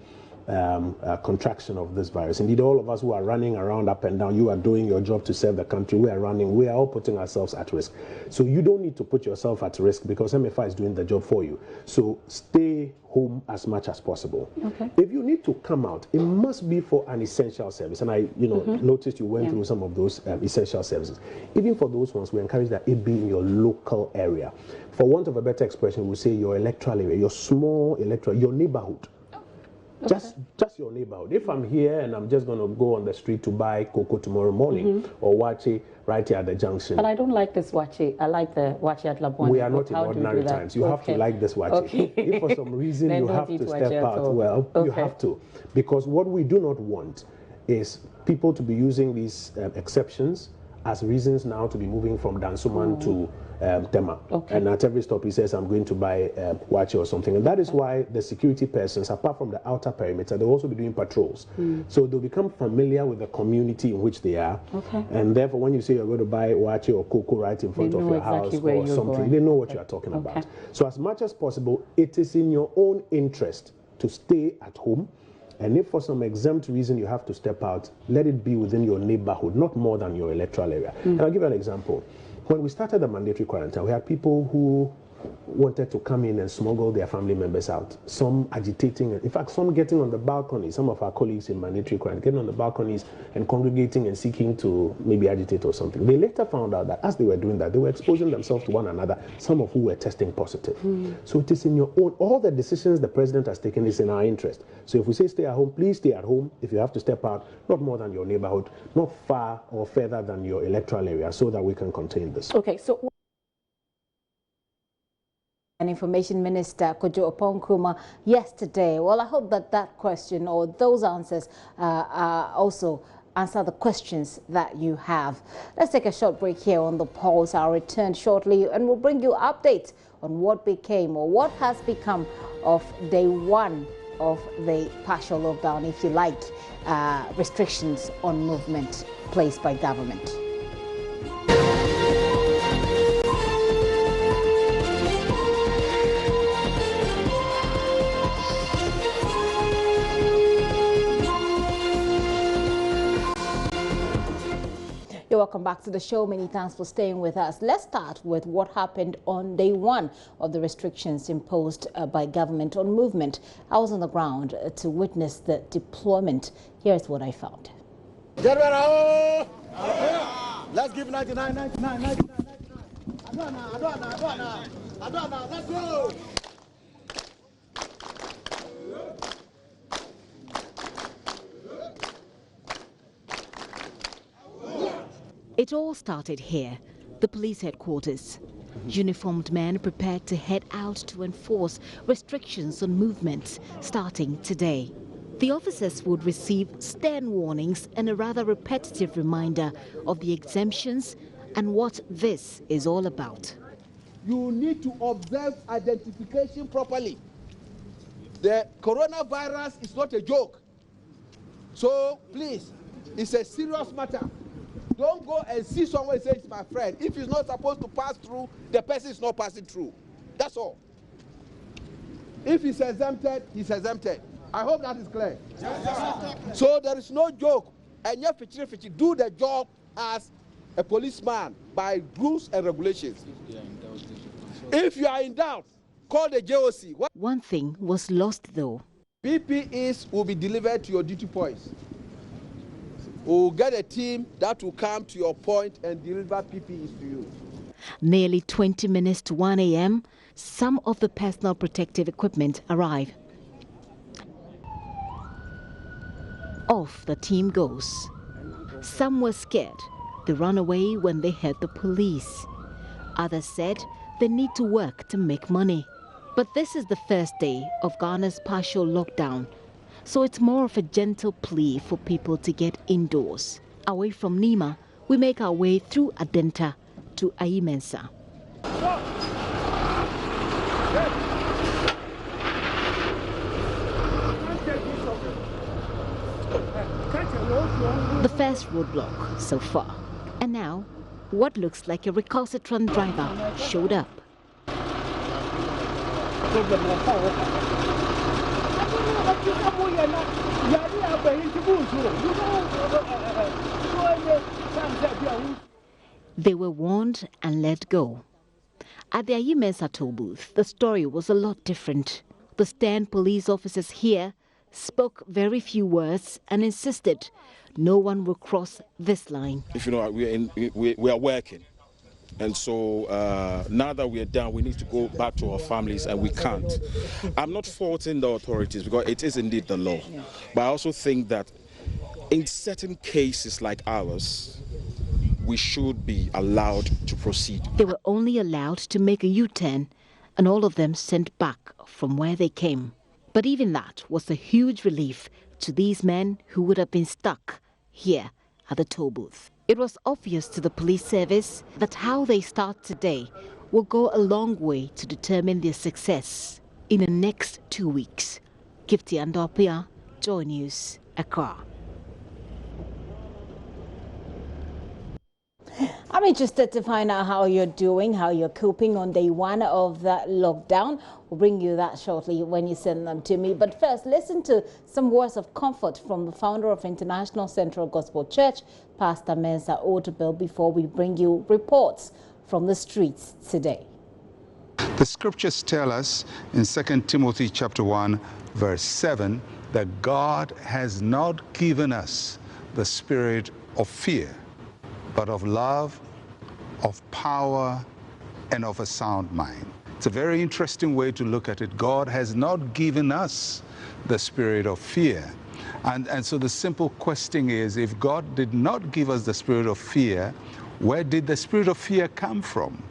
contraction of this virus. Indeed, all of us who are running around up and down, you are doing your job to serve the country, we are running, we are all putting ourselves at risk. So you don't need to put yourself at risk because MFI is doing the job for you. So stay home as much as possible. Okay. If you need to come out, it must be for an essential service. And I noticed you went through some of those essential services. Even for those ones, we encourage that it be in your local area. For want of a better expression, we say your electoral area, your small electoral, your neighborhood. Okay. Just your neighborhood. If I'm here and I'm just going to go on the street to buy cocoa tomorrow morning or wache right here at the junction. But I don't like this wache. I like the wache at Labone. We are not in ordinary times. You have to like this wache. Okay. If for some reason you have to step out, well, you have to. Because what we do not want is people to be using these exceptions as reasons now to be moving from Dansoman to Tema. Okay. And at every stop he says, I'm going to buy wache or something. And that is why the security persons, apart from the outer perimeter, they'll also be doing patrols. So they'll become familiar with the community in which they are. Okay. And therefore, when you say you're going to buy wache or cocoa right in front of your house or something, they know what you are talking about. So as much as possible, it is in your own interest to stay at home. And if for some exempt reason you have to step out, let it be within your neighborhood, not more than your electoral area. And I'll give you an example. When we started the mandatory quarantine, we had people who wanted to come in and smuggle their family members out. Some agitating, in fact, some getting on the balcony. Some of our colleagues in mandatory quarantine getting on the balconies and congregating and seeking to maybe agitate or something. They later found out that as they were doing that, they were exposing themselves to one another, some of who were testing positive. So it is in your own, all the decisions the president has taken is in our interest. So if we say stay at home, please stay at home. If you have to step out, not more than your neighborhood, not far or further than your electoral area, so that we can contain this. Okay, so and Information Minister Kojo Oppong-Nkrumah yesterday. Well, I hope that that question or those answers also answer the questions that you have. Let's take a short break here on The Pulse. I'll return shortly and we'll bring you updates on what became or what has become of day one of the partial lockdown, if you like, restrictions on movement placed by government. You're welcome back to the show. Many thanks for staying with us. Let's start with what happened on day one of the restrictions imposed by government on movement. I was on the ground to witness the deployment. Here's what I found. Let's give 99, 99, 99, 99. Let's go. It all started here, the police headquarters. Uniformed men prepared to head out to enforce restrictions on movements starting today. The officers would receive stern warnings and a rather repetitive reminder of the exemptions and what this is all about. You need to observe identification properly. The coronavirus is not a joke. So please, it's a serious matter. Don't go and see someone and say it's my friend. If he's not supposed to pass through, the person is not passing through. That's all. If he's exempted, he's exempted. I hope that is clear. Yes. So there is no joke. And you do the job as a policeman by rules and regulations. If you are in doubt, call the JOC. One thing was lost though. PPEs will be delivered to your duty points. We'll get a team that will come to your point and deliver PPEs to you. Nearly 20 minutes to 1 a.m., some of the personal protective equipment arrive. Off the team goes. Some were scared. They ran away when they heard the police. Others said they need to work to make money. But this is the first day of Ghana's partial lockdown. So it's more of a gentle plea for people to get indoors. Away from Nima, we make our way through Adenta to Ayimensa. The first roadblock so far. And now, what looks like a recalcitrant driver showed up. They were warned and let go. At the Ayimensa toll booth, the story was a lot different. The stern police officers here spoke very few words and insisted no one will cross this line. If you know, we are working. And so now that we are done, we need to go back to our families, and we can't. I'm not faulting the authorities because it is indeed the law. Yeah. But I also think that in certain cases like ours, we should be allowed to proceed. They were only allowed to make a U-turn, and all of them sent back from where they came. But even that was a huge relief to these men who would have been stuck here at the toll booth. It was obvious to the police service that how they start today will go a long way to determine their success in the next 2 weeks. Gifty Andopia, JoyNews, Accra. I'm interested to find out how you're doing, how you're coping on day one of that lockdown. We'll bring you that shortly when you send them to me. But first, listen to some words of comfort from the founder of International Central Gospel Church, Pastor Mensa Otabil, before we bring you reports from the streets today. The scriptures tell us in 2 Timothy chapter 1, verse 7, that God has not given us the spirit of fear, but of love, of power, and of a sound mind. It's a very interesting way to look at it. God has not given us the spirit of fear. And so the simple question is, if God did not give us the spirit of fear, where did the spirit of fear come from?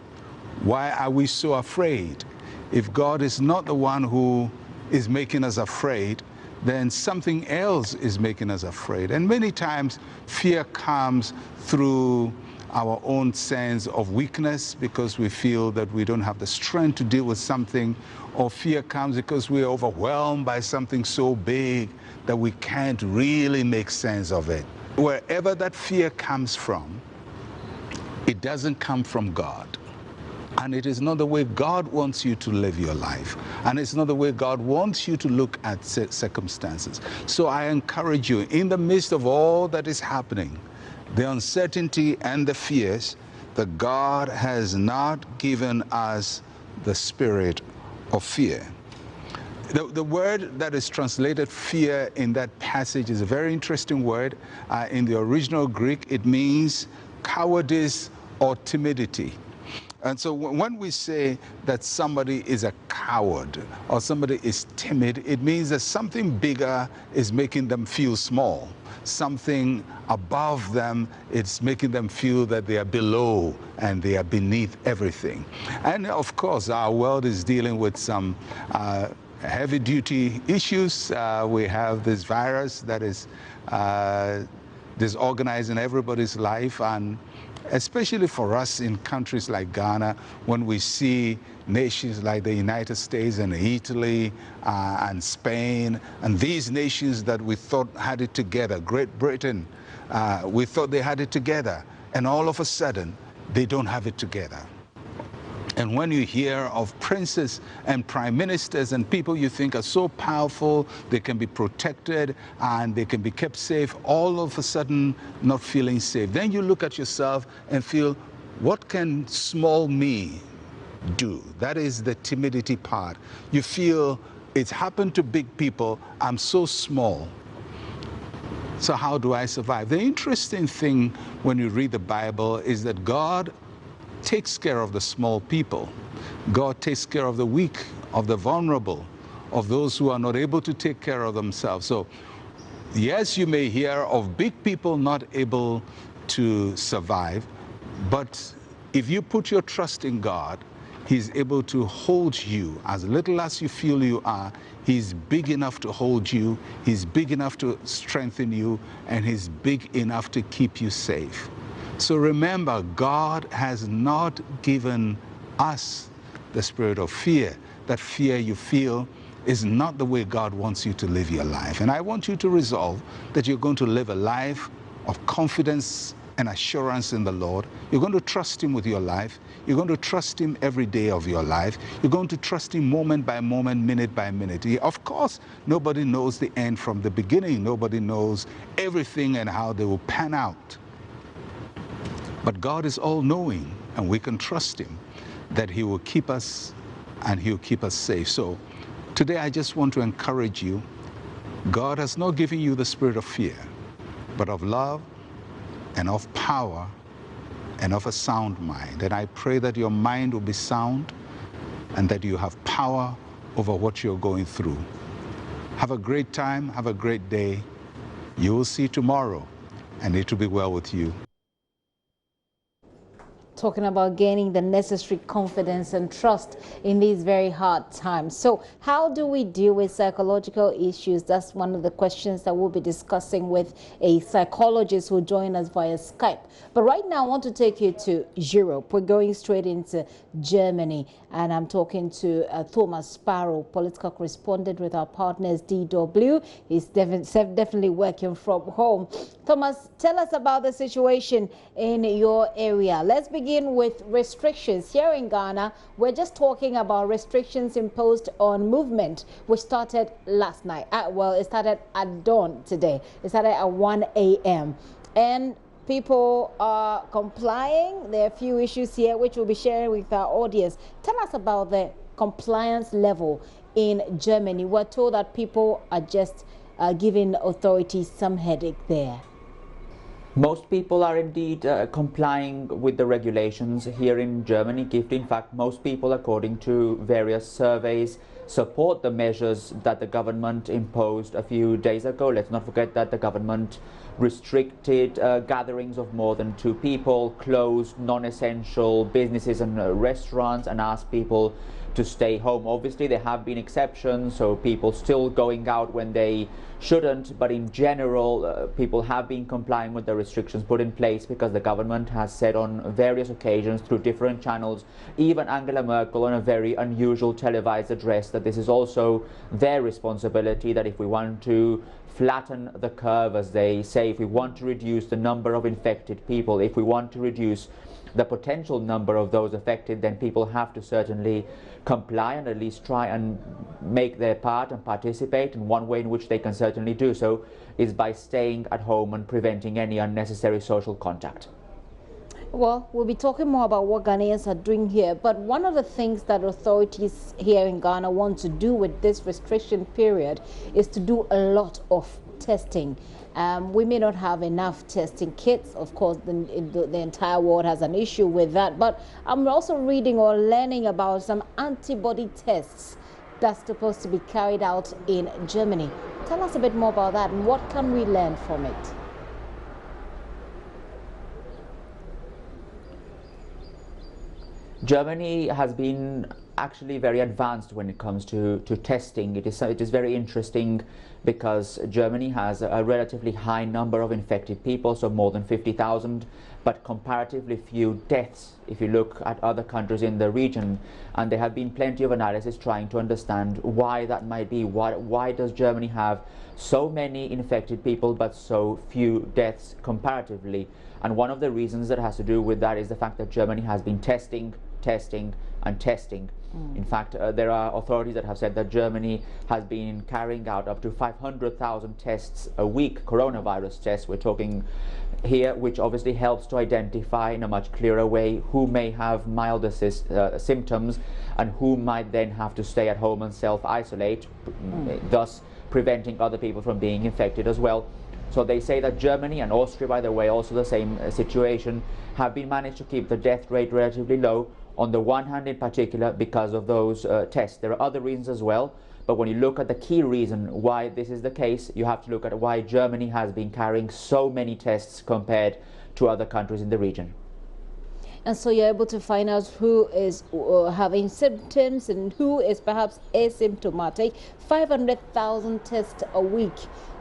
Why are we so afraid? If God is not the one who is making us afraid, then something else is making us afraid. And many times fear comes through our own sense of weakness because we feel that we don't have the strength to deal with something, or fear comes because we're overwhelmed by something so big that we can't really make sense of it. Wherever that fear comes from, it doesn't come from God. And it is not the way God wants you to live your life. And it's not the way God wants you to look at circumstances. So I encourage you, in the midst of all that is happening, the uncertainty and the fears, that God has not given us the spirit of fear. The word that is translated fear in that passage is a very interesting word. In the original Greek, it means cowardice or timidity. And so when we say that somebody is a coward or somebody is timid, it means that something bigger is making them feel small. Something above them, it's making them feel that they are below and they are beneath everything. And of course, our world is dealing with some heavy-duty issues. We have this virus that is disorganizing everybody's life, and especially for us in countries like Ghana, when we see nations like the United States and Italy and Spain, and these nations that we thought had it together, Great Britain, we thought they had it together, and all of a sudden, they don't have it together. And when you hear of princes and prime ministers and people you think are so powerful, they can be protected and they can be kept safe, all of a sudden not feeling safe. Then you look at yourself and feel, what can small me do? That is the timidity part. You feel, it's happened to big people, I'm so small. So how do I survive? The interesting thing when you read the Bible is that God takes care of the small people. God takes care of the weak, of the vulnerable, of those who are not able to take care of themselves. So, yes, you may hear of big people not able to survive, but if you put your trust in God, He's able to hold you. As little as you feel you are, He's big enough to hold you, He's big enough to strengthen you, and He's big enough to keep you safe. So remember, God has not given us the spirit of fear. That fear you feel is not the way God wants you to live your life. And I want you to resolve that you're going to live a life of confidence and assurance in the Lord. You're going to trust Him with your life. You're going to trust Him every day of your life. You're going to trust Him moment by moment, minute by minute. Of course, nobody knows the end from the beginning. Nobody knows everything and how they will pan out. But God is all-knowing, and we can trust Him that He will keep us and He will keep us safe. So today I just want to encourage you. God has not given you the spirit of fear, but of love and of power and of a sound mind. And I pray that your mind will be sound and that you have power over what you're going through. Have a great time. Have a great day. You will see tomorrow, and it will be well with you. Talking about gaining the necessary confidence and trust in these very hard times. So how do we deal with psychological issues? That's one of the questions that we'll be discussing with a psychologist who joined us via Skype. But right now, I want to take you to Europe. We're going straight into Germany, and I'm talking to Thomas Sparrow, political correspondent with our partners DW. He's definitely working from home. Thomas, tell us about the situation in your area. Let's begin with restrictions. Here in Ghana, we're just talking about restrictions imposed on movement, which started last night. Well, it started at dawn today. It started at 1 a.m. And People are complying. There are a few issues here which we'll be sharing with our audience. Tell us about the compliance level in Germany. We're told that people are just giving authorities some headache there. Most people are indeed complying with the regulations here in Germany. In fact, most people, according to various surveys, support the measures that the government imposed a few days ago. Let's not forget that the government restricted gatherings of more than 2 people, closed non-essential businesses and restaurants, and asked people to stay home. Obviously, there have been exceptions, so people still going out when they shouldn't, but in general, people have been complying with the restrictions put in place because the government has said on various occasions through different channels, even Angela Merkel on a very unusual televised address, that this is also their responsibility, that if we want to flatten the curve, as they say, if we want to reduce the number of infected people, if we want to reduce the potential number of those affected, then people have to certainly comply and at least try and make their part and participate. And one way in which they can certainly do so is by staying at home and preventing any unnecessary social contact. Well, we'll be talking more about what Ghanaians are doing here, but one of the things that authorities here in Ghana want to do with this restriction period is to do a lot of testing. We may not have enough testing kits. Of course, the entire world has an issue with that. But I'm also reading or learning about some antibody tests that's supposed to be carried out in Germany. Tell us a bit more about that and what can we learn from it? Germany has been actually very advanced when it comes to testing. It is very interesting because Germany has a relatively high number of infected people, so more than 50,000, but comparatively few deaths if you look at other countries in the region. And there have been plenty of analysis trying to understand why that might be. Why does Germany have so many infected people but so few deaths comparatively? And one of the reasons that has to do with that is the fact that Germany has been testing and testing. In fact, there are authorities that have said that Germany has been carrying out up to 500,000 tests a week, coronavirus tests we're talking here, which obviously helps to identify in a much clearer way who may have milder symptoms and who might then have to stay at home and self-isolate, thus preventing other people from being infected as well. So they say that Germany and Austria, by the way, also the same situation, have been managed to keep the death rate relatively low, on the one hand in particular because of those tests. There are other reasons as well, but when you look at the key reason why this is the case, you have to look at why Germany has been carrying so many tests compared to other countries in the region. And so you're able to find out who is having symptoms and who is perhaps asymptomatic. 500,000 tests a week.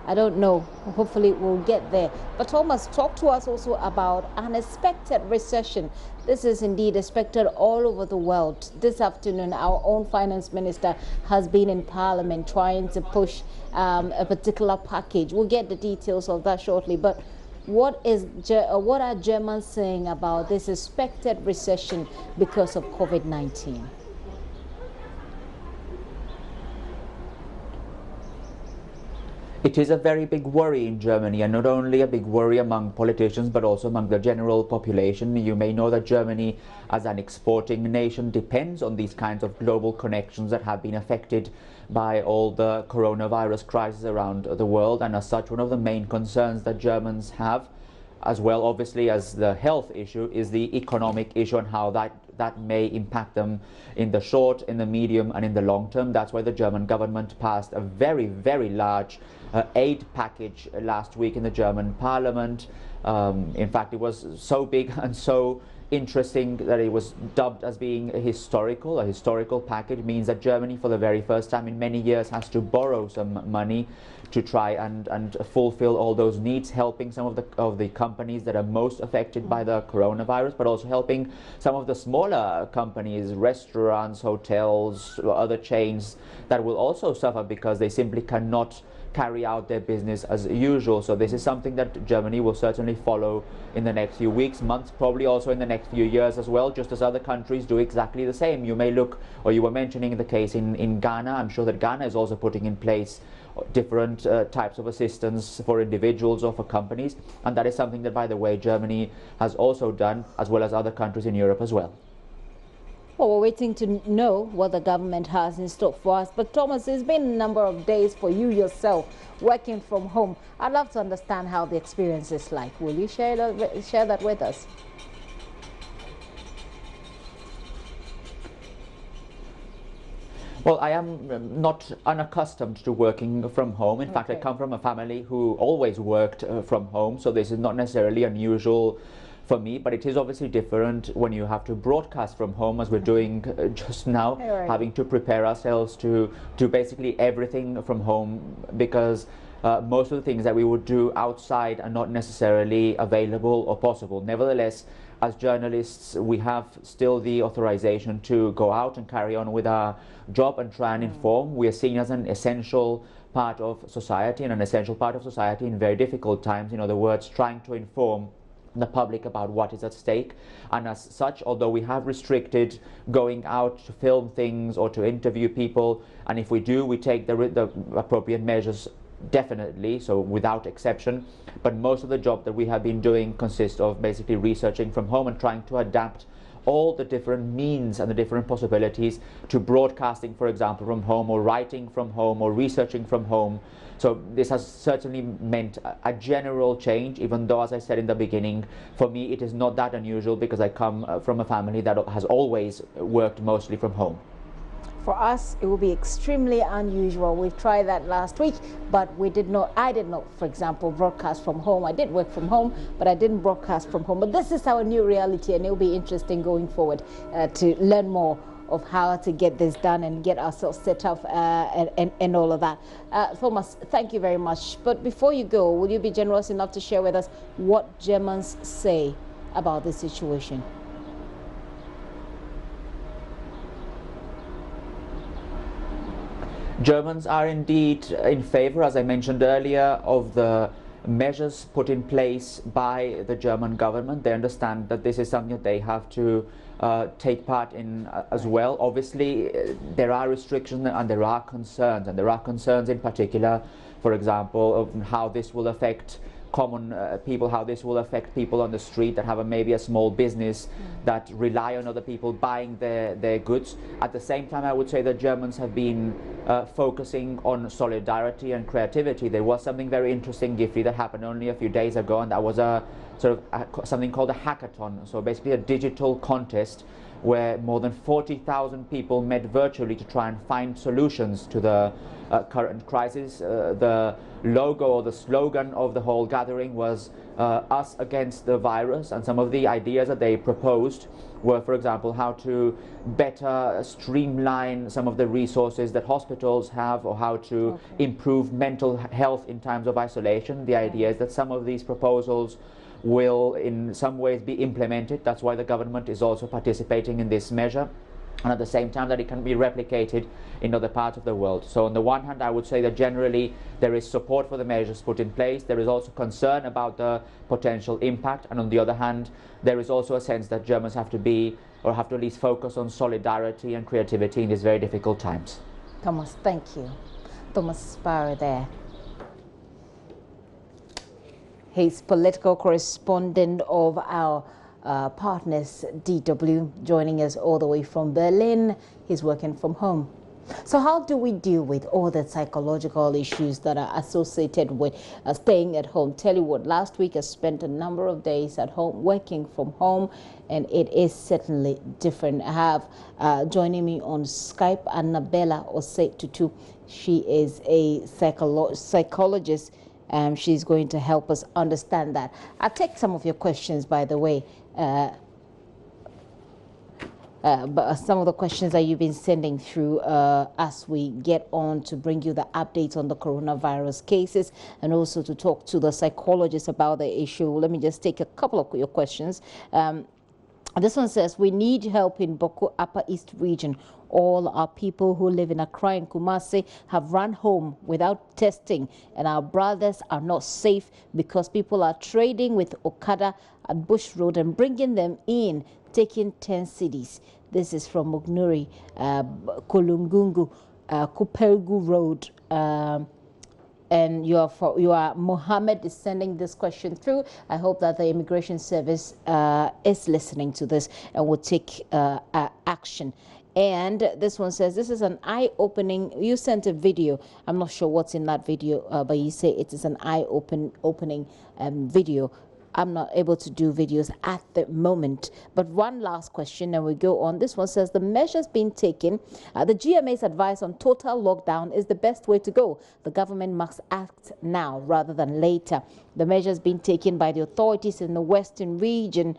I don't know. Hopefully we'll get there. But Thomas, talk to us also about an expected recession. This is indeed expected all over the world. This afternoon, our own finance minister has been in Parliament trying to push a particular package. We'll get the details of that shortly. But what are Germans saying about this expected recession because of COVID-19? It is a very big worry in Germany, and not only a big worry among politicians but also among the general population. You may know that Germany, as an exporting nation, depends on these kinds of global connections that have been affected by all the coronavirus crisis around the world, and as such, one of the main concerns that Germans have, as well obviously as the health issue, is the economic issue and how that may impact them in the short, in the medium and in the long term. That's why the German government passed a very, very large aid package last week in the German parliament. In fact, it was so big and so interesting that it was dubbed as being a historical package. It means that Germany, for the very first time in many years, has to borrow some money to try and fulfill all those needs, helping some of the companies that are most affected by the coronavirus, but also helping some of the smaller companies, restaurants, hotels, other chains that will also suffer because they simply cannot carry out their business as usual. So this is something that Germany will certainly follow in the next few weeks, months, probably also in the next few years as well, just as other countries do exactly the same. You may look, or you were mentioning the case in Ghana. I'm sure that Ghana is also putting in place different types of assistance for individuals or for companies, and that is something that, by the way, Germany has also done, as well as other countries in Europe as well. Well, we're waiting to know what the government has in store for us. But Thomas, it's been a number of days for you yourself working from home. I'd love to understand how the experience is like. Will you share that with us? Well, I am not unaccustomed to working from home. In fact, I come from a family who always worked from home, so this is not necessarily unusual for me, but it is obviously different when you have to broadcast from home, as we're doing just now, having to prepare ourselves to do basically everything from home, because most of the things that we would do outside are not necessarily available or possible. Nevertheless, as journalists, we have still the authorization to go out and carry on with our job and try and inform. We are seen as an essential part of society, and an essential part of society in very difficult times. In other words, trying to inform the public about what is at stake. And as such, although we have restricted going out to film things or to interview people, and if we do, we take the appropriate measures, definitely, so without exception, but most of the job that we have been doing consists of basically researching from home and trying to adapt all the different means and the different possibilities to broadcasting, for example, from home, or writing from home, or researching from home. So this has certainly meant a general change, even though, as I said in the beginning, for me it is not that unusual, because I come from a family that has always worked mostly from home. For us, it will be extremely unusual. We've tried that last week, but I did not, for example, broadcast from home. I did work from home, but I didn't broadcast from home. But this is our new reality, and it will be interesting going forward to learn more of how to get this done and get ourselves set up and all of that. Thomas, thank you very much. But before you go, will you be generous enough to share with us what Germans say about this situation? Germans are indeed in favor, as I mentioned earlier, of the measures put in place by the German government. They understand that this is something that they have to take part in as well. Obviously, there are restrictions and there are concerns, in particular, for example, of how this will affect common people, how this will affect people on the street that have maybe a small business that rely on other people buying their goods. At the same time, I would say that Germans have been focusing on solidarity and creativity. There was something very interesting, Gifty, that happened only a few days ago, and that was something called a hackathon. So basically a digital contest where more than 40,000 people met virtually to try and find solutions to the current crisis. The logo or the slogan of the whole gathering was us against the virus, and some of the ideas that they proposed were, for example, how to better streamline some of the resources that hospitals have, or how to improve mental health in times of isolation. The idea is that some of these proposals will in some ways be implemented. That's why the government is also participating in this measure, and at the same time that it can be replicated in other parts of the world. So on the one hand, I would say that generally there is support for the measures put in place. There is also concern about the potential impact, and on the other hand, there is also a sense that Germans have to be, or have to at least focus on solidarity and creativity in these very difficult times. Thomas, thank you. Thomas Sparrow there. He's political correspondent of our partners, DW, joining us all the way from Berlin. He's working from home. So how do we deal with all the psychological issues that are associated with staying at home? Tell you what, last week I spent a number of days at home working from home, and it is certainly different. I have joining me on Skype Annabella Osetutu. She is a psychologist. She's going to help us understand that. I'll take some of your questions, by the way. But some of the questions that you've been sending through as we get on to bring you the updates on the coronavirus cases, and also to talk to the psychologists about the issue. Let me just take a couple of your questions. This one says, we need help in Boko Upper East region. All our people who live in Accra and Kumasi have run home without testing, and our brothers are not safe because people are trading with Okada at Bush Road and bringing them in, taking 10 cities. This is from Mugnuri, Kolungungu, Kupelgu Road. And you are Mohammed is sending this question through. I hope that the Immigration Service is listening to this and will take action. And this one says, this is an eye-opening. You sent a video. I'm not sure what's in that video, but you say it is an eye-opening video. I'm not able to do videos at the moment. But one last question and we go on. This one says, the measures being taken, the GMA's advice on total lockdown is the best way to go. The government must act now rather than later. The measures being taken by the authorities in the Western region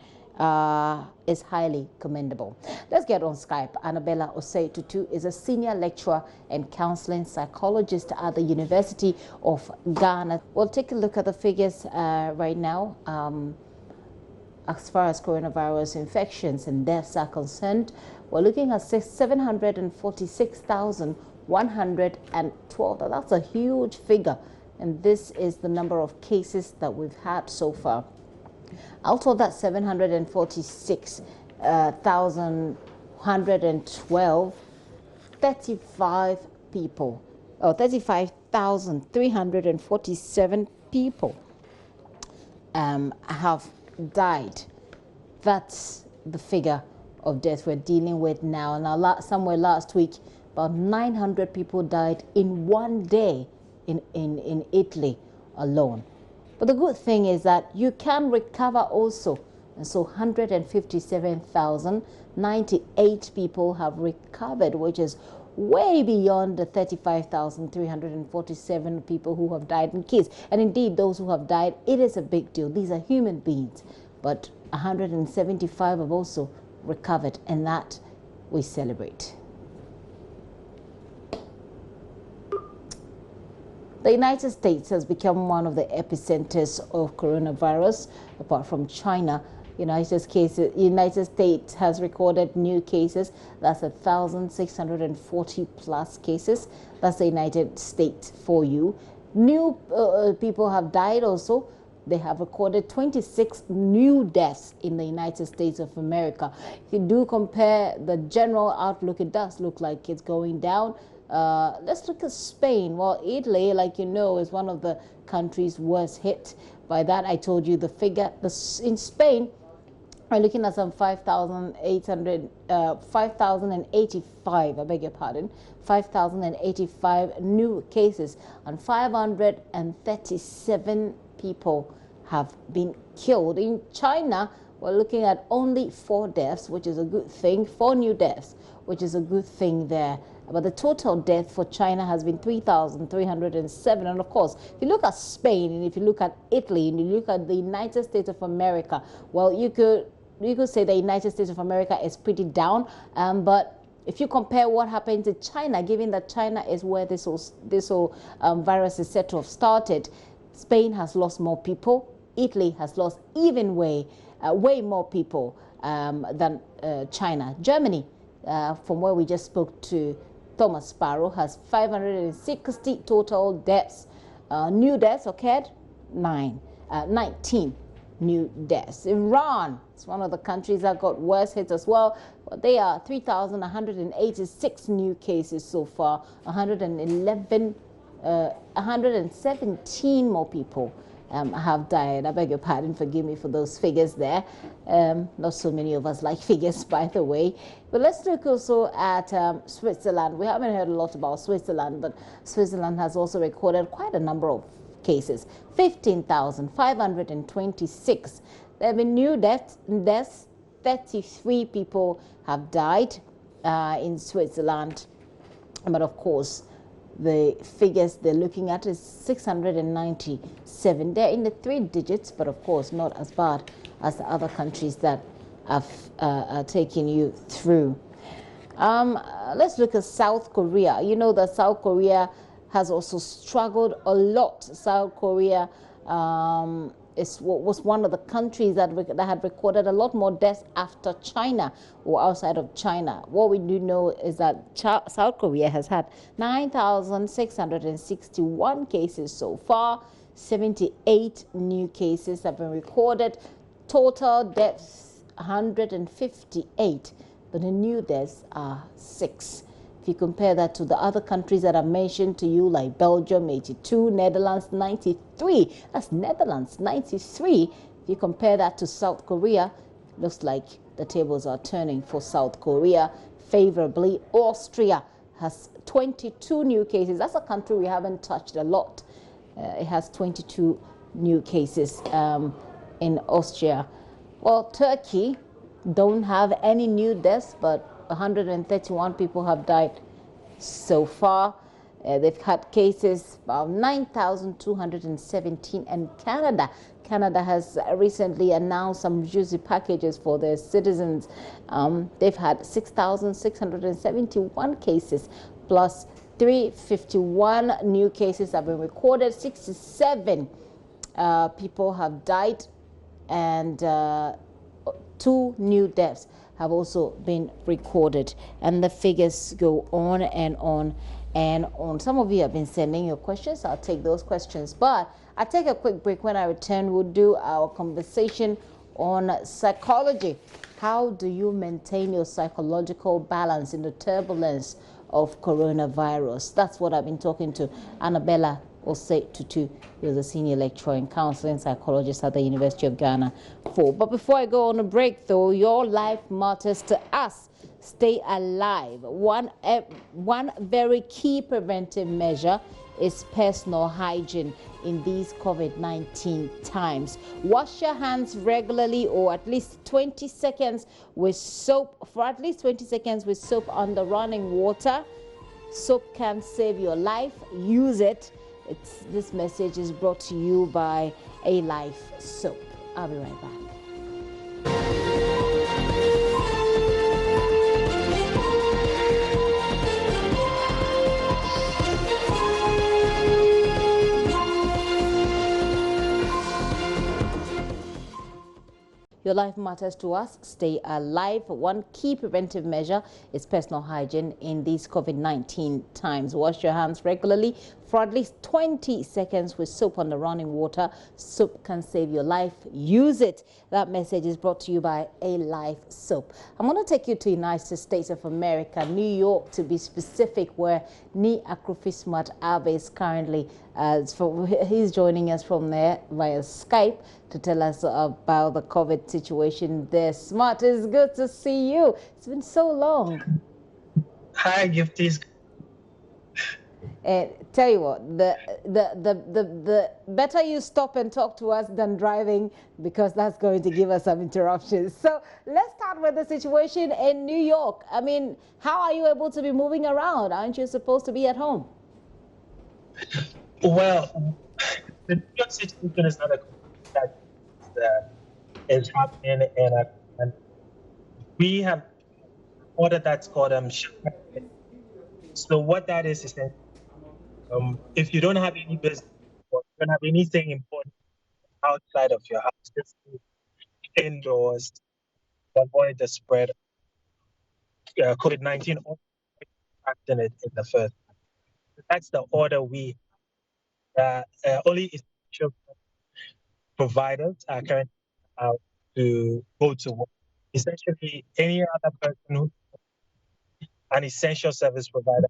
is highly commendable. Let's get on Skype. Annabella Osei Tutu is a senior lecturer and counseling psychologist at the University of Ghana. We'll take a look at the figures right now. As far as coronavirus infections and deaths are concerned, we're looking at 746,112. That's a huge figure, and this is the number of cases that we've had so far. Out of that 746,112, 35,347 people have died. That's the figure of death we're dealing with now. Now, somewhere last week, about 900 people died in one day in Italy alone. But the good thing is that you can recover also. And so 157,098 people have recovered, which is way beyond the 35,347 people who have died in case. And indeed, those who have died, it is a big deal. These are human beings. But 175 have also recovered, and that we celebrate. The United States has become one of the epicenters of coronavirus, apart from China. United States has recorded new cases. That's 1,640 plus cases. That's the United States for you. New people have died also. They have recorded 26 new deaths in the United States of America. If you do compare the general outlook, it does look like it's going down. Let's look at Spain. Well, Italy, like you know, is one of the countries worst hit by that. I told you the figure. In Spain, we're looking at some 5,085, I beg your pardon, 5,085 new cases, and 537 people have been killed. In China, we're looking at only 4 deaths, which is a good thing, 4 new deaths, which is a good thing there. But the total death for China has been 3,307. And of course, if you look at Spain, and if you look at Italy, and you look at the United States of America, well, you could say the United States of America is pretty down. But if you compare what happened to China, given that China is where this whole virus is said to have started, Spain has lost more people. Italy has lost even way more people than China. Germany, from where we just spoke to Thomas Sparrow, has 560 total deaths. New deaths occurred, 19 new deaths. Iran is one of the countries that got worse hit as well. They are 3,186 new cases so far. 117 more people have died. I beg your pardon, forgive me for those figures there. Not so many of us like figures, by the way. But let's look also at Switzerland. We haven't heard a lot about Switzerland, but Switzerland has also recorded quite a number of cases, 15,526. There have been new deaths. 33 people have died in Switzerland. But of course, the figures they're looking at is 697. They're in the 3 digits, but of course not as bad as the other countries that have taken you through. Let's look at South Korea. You know that South Korea has also struggled a lot. South Korea was one of the countries that had recorded a lot more deaths after China or outside of China. What we do know is that South Korea has had 9,661 cases so far. 78 new cases have been recorded. Total deaths 158, but the new deaths are 6. If you compare that to the other countries that I mentioned to you, like Belgium 82, Netherlands 93, that's Netherlands 93. If you compare that to South Korea, looks like the tables are turning for South Korea favorably. Austria has 22 new cases. That's a country we haven't touched a lot. It has 22 new cases in Austria. Well, Turkey don't have any new deaths, but 131 people have died so far. They've had cases of 9,217. And Canada has recently announced some juicy packages for their citizens. They've had 6,671 cases, plus 351 new cases have been recorded. 67 people have died, and 2 new deaths have also been recorded. And the figures go on and on and on. Some of you have been sending your questions. I'll take those questions, but I'll take a quick break. When I return, we'll do our conversation on psychology. How do you maintain your psychological balance in the turbulence of coronavirus? That's what I've been talking to Annabella Osei-Tutu, who is a senior lecturer in counseling psychologist at the University of Ghana for. But before I go on a break, though, your life matters to us. Stay alive. One very key preventive measure is personal hygiene in these COVID-19 times. Wash your hands regularly, or at least 20 seconds with soap, under running water. Soap can save your life. Use it. This message is brought to you by A Life Soap. I'll be right back. Your life matters to us. Stay alive. One key preventive measure is personal hygiene in these COVID-19 times. Wash your hands regularly for at least 20 seconds with soap under running water. Soap can save your life. Use it. That message is brought to you by A Life Soap. I'm going to take you to United States of America, New York to be specific, where Ni Akrofismat Abe is currently. He's joining us from there via Skype to tell us about the COVID situation there. Smart, it's good to see you. It's been so long. Hi, Gifties. And tell you what, the better you stop and talk to us than driving, because that's going to give us some interruptions. So let's start with the situation in New York. I mean, how are you able to be moving around? Aren't you supposed to be at home? Well, the New York situation is not a that is happening, and we have order that's called So what that is that if you don't have any business or you don't have anything important outside of your house, just stay indoors to avoid the spread of COVID-19 or in it in the first. That's the order we only essential providers are currently allowed to go to work. Essentially, any other person who an essential service provider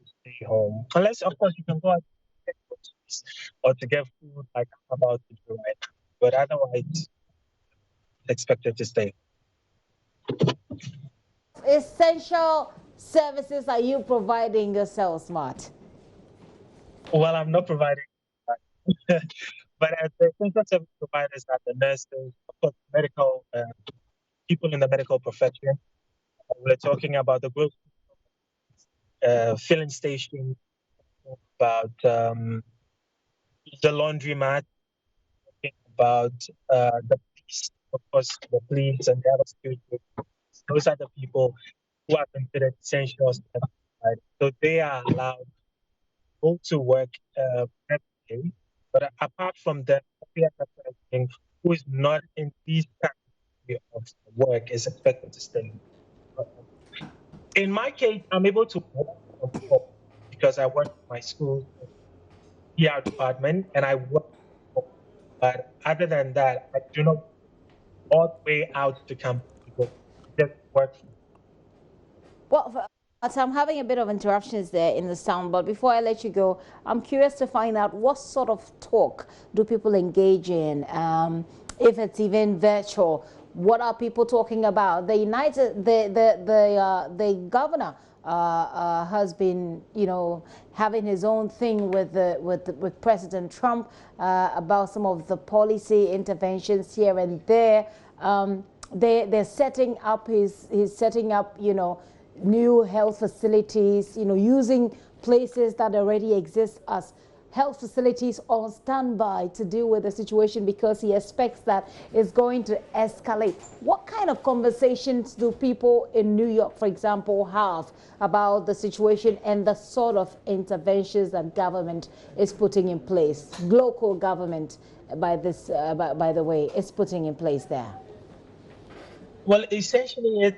stay home, unless of course you can go out to get groceries or to get food, like I'm about to do right now. But otherwise, expected to stay. Essential services are you providing yourself, Smart? Well, I'm not providing, but the essential service providers are the nurses, of course, medical people in the medical profession. We're talking about the group filling station, about the laundromat, about the police, of course, the police and the other security. Those are the people who are considered essential. So they are allowed to go to work every day. But apart from that, appropriate person who is not in these categories of work is expected to stay. In my case, I'm able to work from home because I work in my school PR department and I work from home. But other than that, I do not all the way out to campus to go. I just work from Well, so I'm having a bit of interruptions there in the sound, but before I let you go, I'm curious to find out what sort of talk do people engage in, if it's even virtual. What are people talking about? The governor has been, having his own thing with President Trump about some of the policy interventions here and there. They're setting up he's setting up, new health facilities, using places that already exist as health facilities on standby to deal with the situation because he expects that it's going to escalate. What kind of conversations do people in New York, for example, have about the situation and the sort of interventions that government is putting in place? Local government, by the way, is putting in place there. Well, essentially, it's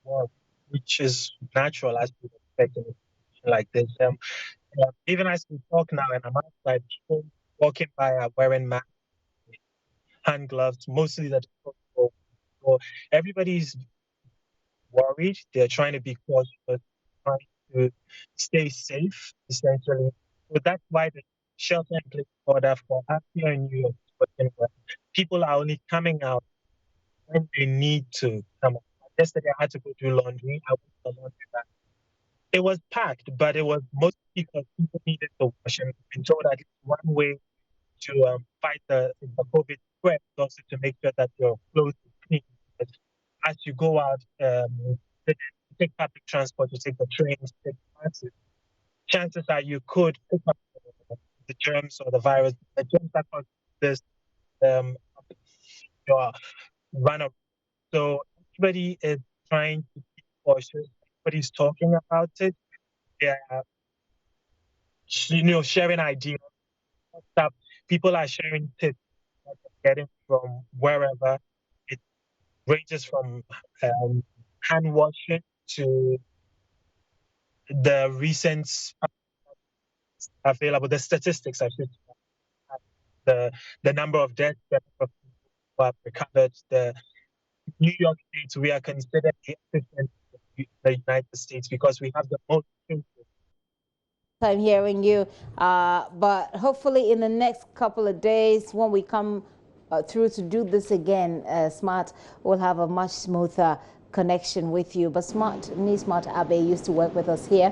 work, which is natural as you expect in a situation like this. Even as we talk now, and I'm outside, people walking by are wearing masks, hand gloves, mostly that. So everybody's worried. They're trying to be cautious, trying to stay safe, essentially. So that's why the shelter-in-place order for us here in New York is working well. People are only coming out when they need to come out. Yesterday, I had to go do laundry. I went to the laundry bag. It was packed, but it was mostly because people needed to wash. And I've been told that one way to fight the COVID spread is also to make sure that your clothes are clean. But as you go out, you take public transport, you take the trains, you take the buses, chances are you could pick up the germs or the virus. The germs that cause this your run up. So everybody is trying to be cautious. Everybody's talking about it. They're sharing ideas. Stuff. People are sharing tips that they're getting from wherever. It ranges from hand washing to the recent available, the statistics, I should say, the number of deaths, the number of people who have recovered. The New York State, we are considered the epicenter of the United States because we have the most cases. I'm hearing you, but hopefully in the next couple of days when we come through to do this again, Smart will have a much smoother connection with you. But Smart Abe used to work with us here.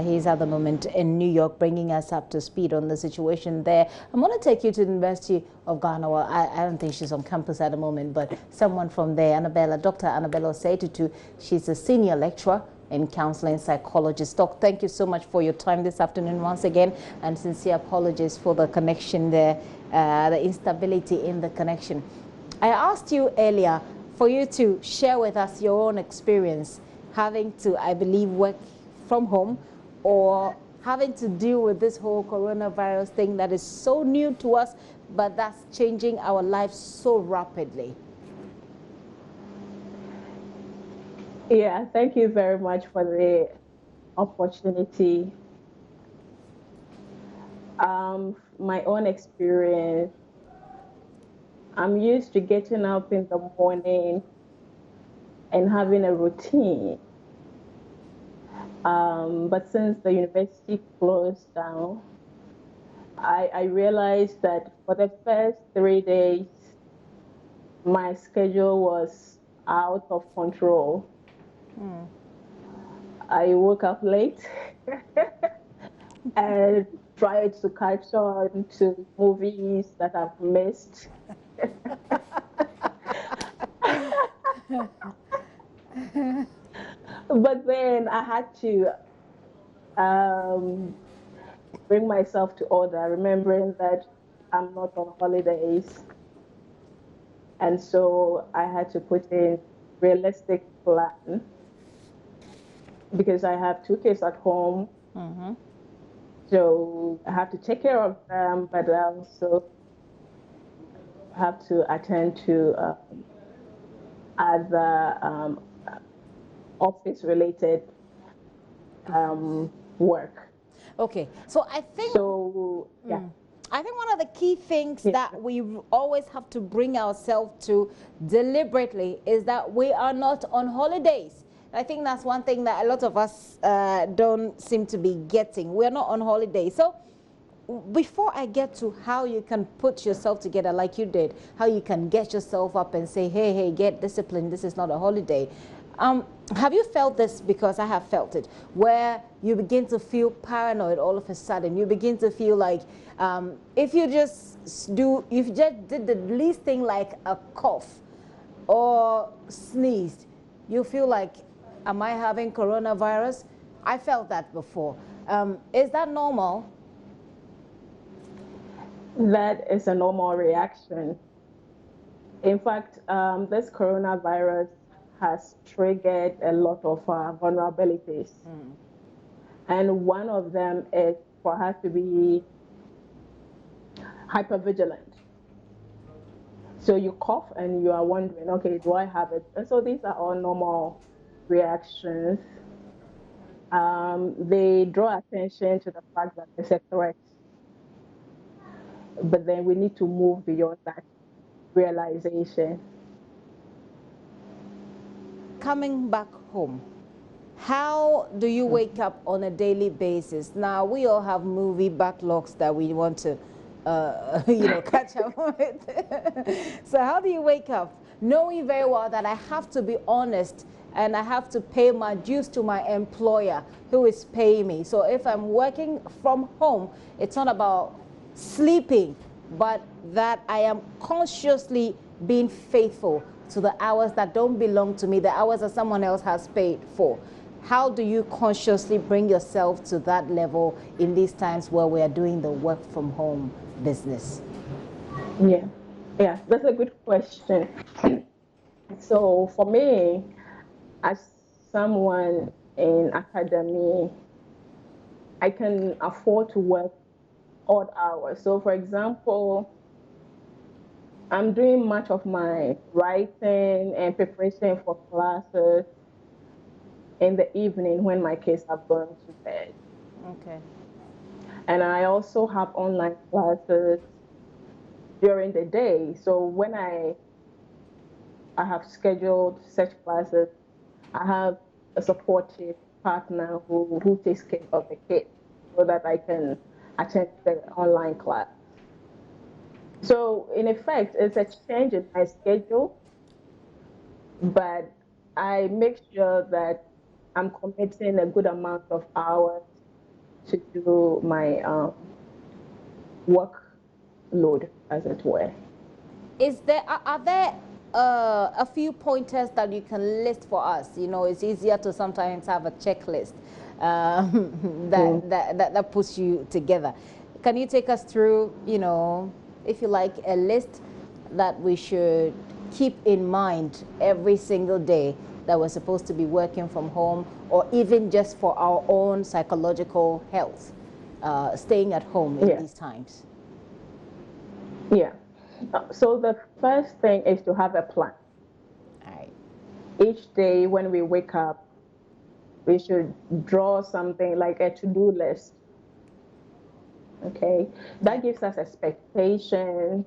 He's at the moment in New York, bringing us up to speed on the situation there. I'm going to take you to the University of Ghana. Well, I don't think she's on campus at the moment, but someone from there, Dr. Annabella Osetutu. She's a senior lecturer in counseling psychologist. Doc, thank you so much for your time this afternoon once again, and sincere apologies for the connection there, the instability in the connection. I asked you earlier for you to share with us your own experience having to, I believe, work from home or having to deal with this whole coronavirus thing that is so new to us, but that's changing our lives so rapidly. Yeah, thank you very much for the opportunity. My own experience, I'm used to getting up in the morning and having a routine. But since the university closed down, I realized that for the first 3 days, my schedule was out of control. I woke up late and tried to catch on to movies that I've missed. But then I had to bring myself to order, remembering that I'm not on holidays. And so I had to put in realistic plan because I have 2 kids at home. So I have to take care of them, but also have to attend to other office-related work. Okay, so I think. So yeah. I think one of the key things that we always have to bring ourselves to deliberately is that we are not on holidays. I think that's one thing that a lot of us don't seem to be getting. We're not on holiday. So before I get to how you can put yourself together like you did, how you can get yourself up and say, hey, get disciplined, this is not a holiday. Have you felt this? Because I have felt it, where you begin to feel paranoid all of a sudden. You begin to feel like if you just did the least thing like a cough or sneezed, you feel like, am I having coronavirus? I felt that before. Is that normal? That is a normal reaction. In fact, this coronavirus has triggered a lot of vulnerabilities. And one of them is for us to be hypervigilant. So you cough and you are wondering, okay, do I have it? And so these are all normal reactions. They draw attention to the fact that it's a threat. But then we need to move beyond that realization. Coming back home, how do you wake up on a daily basis? Now, we all have movie backlogs that we want to, catch up with. So how do you wake up knowing very well that I have to be honest and I have to pay my dues to my employer who is paying me? So if I'm working from home, it's not about sleeping, but that I am consciously being faithful to the hours that don't belong to me, the hours that someone else has paid for. How do you consciously bring yourself to that level in these times where we are doing the work from home business? Yeah, that's a good question. So for me, as someone in academy, I can afford to work odd hours. So for example, I'm doing much of my writing and preparation for classes in the evening when my kids have gone to bed. Okay. And I also have online classes during the day. So when I have scheduled such classes, I have a supportive partner who takes care of the kids so that I can attend the online class. So in effect, it's a change in my schedule, but I make sure that I'm committing a good amount of hours to do my workload, as it were. Are there a few pointers that you can list for us? You know, it's easier to sometimes have a checklist that puts you together. Can you take us through, if you like, a list that we should keep in mind every single day that we're supposed to be working from home, or even just for our own psychological health, staying at home in these times? Yeah. So the first thing is to have a plan. Each day when we wake up, we should draw something like a to-do list. Okay, that gives us expectation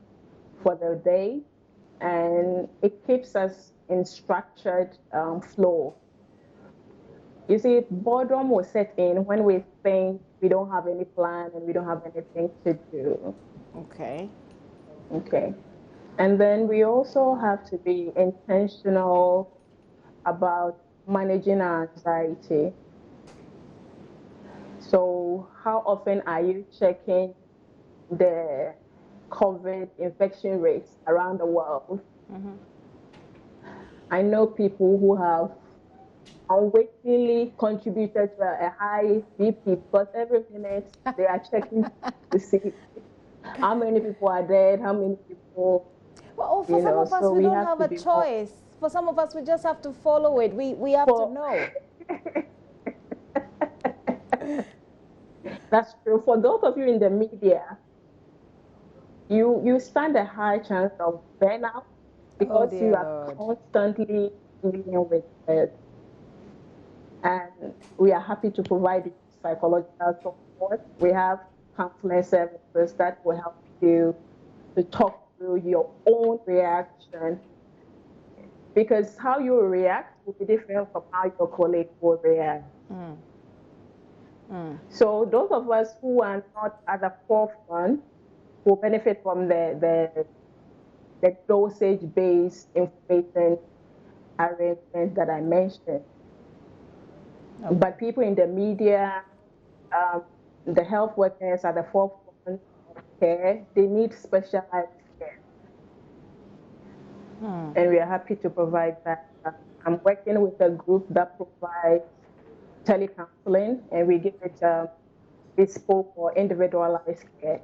for the day, and it keeps us in structured flow. You see, boredom will set in when we think we don't have any plan and we don't have anything to do. Okay. Okay. And then we also have to be intentional about managing our anxiety. So how often are you checking the COVID infection rates around the world? I know people who have unwittingly contributed to a high BP because every minute they are checking to see how many people are dead, how many people. Well, for some of us, we don't have a choice. For some of us, we just have to follow it. We have to know. That's true. For those of you in the media, you stand a high chance of burnout because you are constantly dealing with it. And we are happy to provide you psychological support. We have counseling services that will help you to talk through your own reaction, because how you react will be different from how your colleague will react. So those of us who are not at the forefront will benefit from the dosage-based information arrangement that I mentioned. But people in the media, the health workers at the forefront of care, they need specialized care. And we are happy to provide that. I'm working with a group that provides telecounseling, and we give it bespoke or individualized care.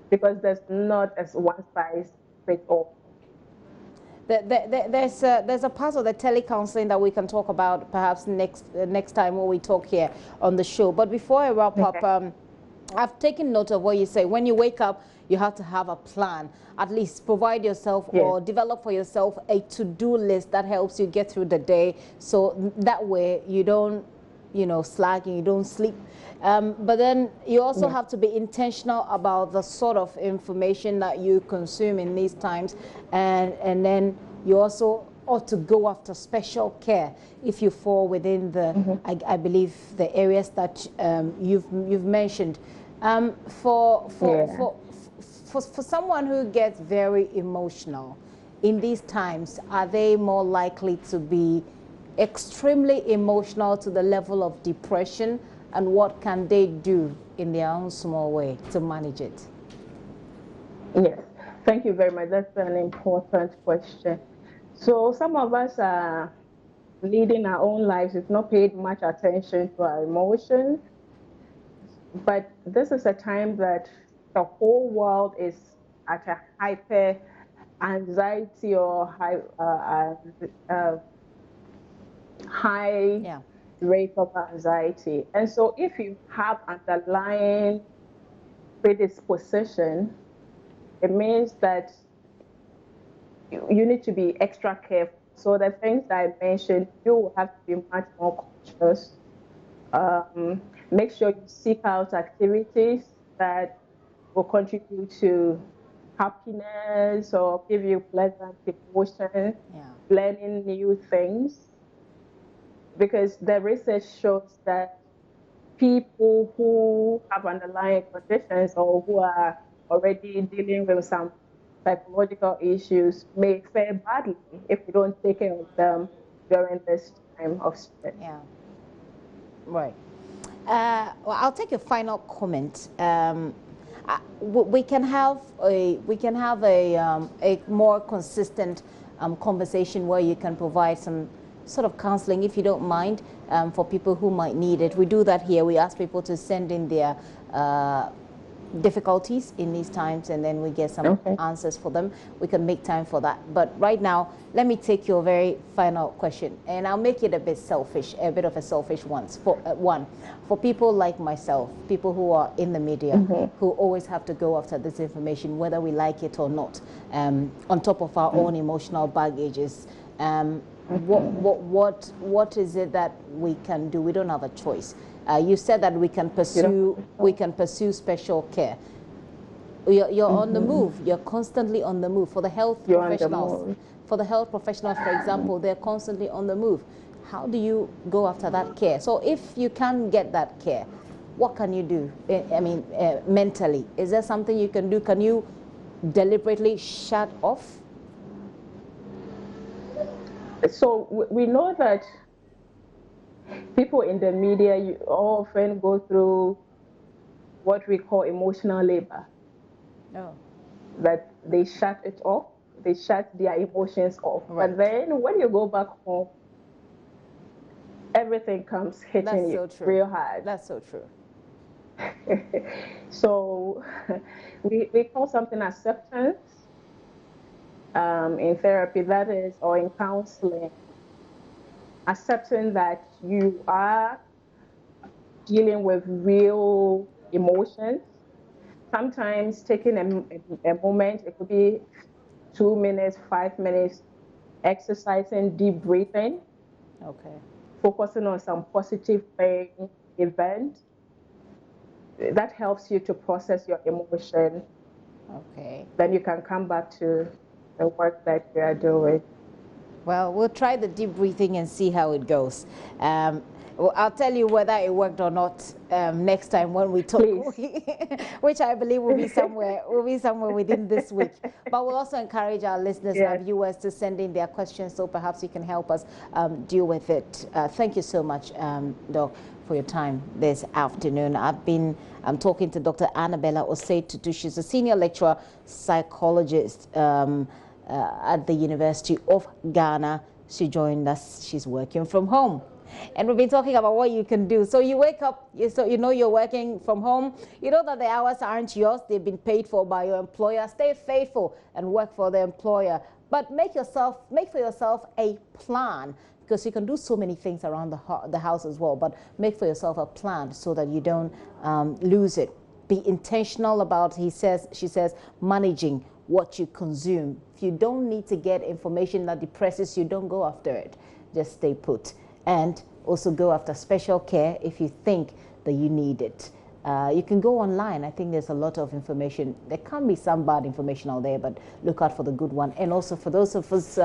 Because there's not as one size fits all. There's a part of the telecounseling that we can talk about perhaps next time when we talk here on the show. But before I wrap up, I've taken note of what you say. When you wake up, you have to have a plan. At least provide yourself or develop for yourself a to-do list that helps you get through the day. So that way you don't, slack and you don't sleep. But then you also have to be intentional about the sort of information that you consume in these times. And then you also ought to go after special care if you fall within the, I believe, the areas that you've mentioned. For someone who gets very emotional in these times, are they more likely to be extremely emotional to the level of depression, and what can they do in their own small way to manage it? Yes, thank you very much. That's an important question. So some of us are leading our own lives. We've not paid much attention to our emotions. But this is a time that the whole world is at a hyper anxiety or high rate of anxiety. And so if you have underlying predisposition, it means that you need to be extra careful. So the things that I mentioned, you will have to be much more conscious. Make sure you seek out activities that will contribute to happiness or give you pleasant emotion, learning new things. Because the research shows that people who have underlying conditions or who are already dealing with some psychological issues may fare badly if we don't take care of them during this time of stress. Yeah. Right. Well, I'll take a final comment. We can have a more consistent conversation where you can provide some sort of counseling, if you don't mind, for people who might need it. We do that here. We ask people to send in their difficulties in these times, and then we get some answers for them. We can make time for that. But right now, let me take your very final question, and I'll make it a bit selfish, a bit of a selfish one. For people like myself, people who are in the media, who always have to go after this information, whether we like it or not, on top of our own emotional baggages. What is it that we can do? We don't have a choice. You said that we can pursue special care. You're on the move. You're constantly on the move. For the health professionals, for example, they're constantly on the move. How do you go after that care? So if you can't get that care, what can you do? I mean, mentally, is there something you can do? Can you deliberately shut off? So we know that people in the media often go through what we call emotional labor. That they shut it off, they shut their emotions off. But then when you go back home, everything comes hitting you real hard. That's so true. So we call something acceptance in therapy, that is, or in counseling. Accepting that you are dealing with real emotions sometimes taking a moment, it could be 2 minutes, 5 minutes, exercising deep breathing. Okay. Focusing on some positive thing, event. That helps you to process your emotion. Okay. Then you can come back to the work that you are doing. Well, we'll try the deep breathing and see how it goes. Well, I'll tell you whether it worked or not next time when we talk, which I believe will be somewhere within this week. But we'll also encourage our listeners, our viewers, to send in their questions, so perhaps you can help us deal with it. Thank you so much, Doc, for your time this afternoon. I'm talking to Dr. Annabella Osei-Tutu. She's a senior lecturer, psychologist at the University of Ghana. She joined us. She's working from home. And we've been talking about what you can do. So you wake up, so you know you're working from home. You know that the hours aren't yours. They've been paid for by your employer. Stay faithful and work for the employer. But make for yourself a plan, because you can do so many things around the house as well. But make for yourself a plan so that you don't lose it. Be intentional about, she says, managing what you consume. If you don't need to get information that depresses you, don't go after it. Just stay put. And also go after special care if you think that you need it. You can go online. I think there's a lot of information. There can be some bad information out there, but look out for the good one. And also for those of us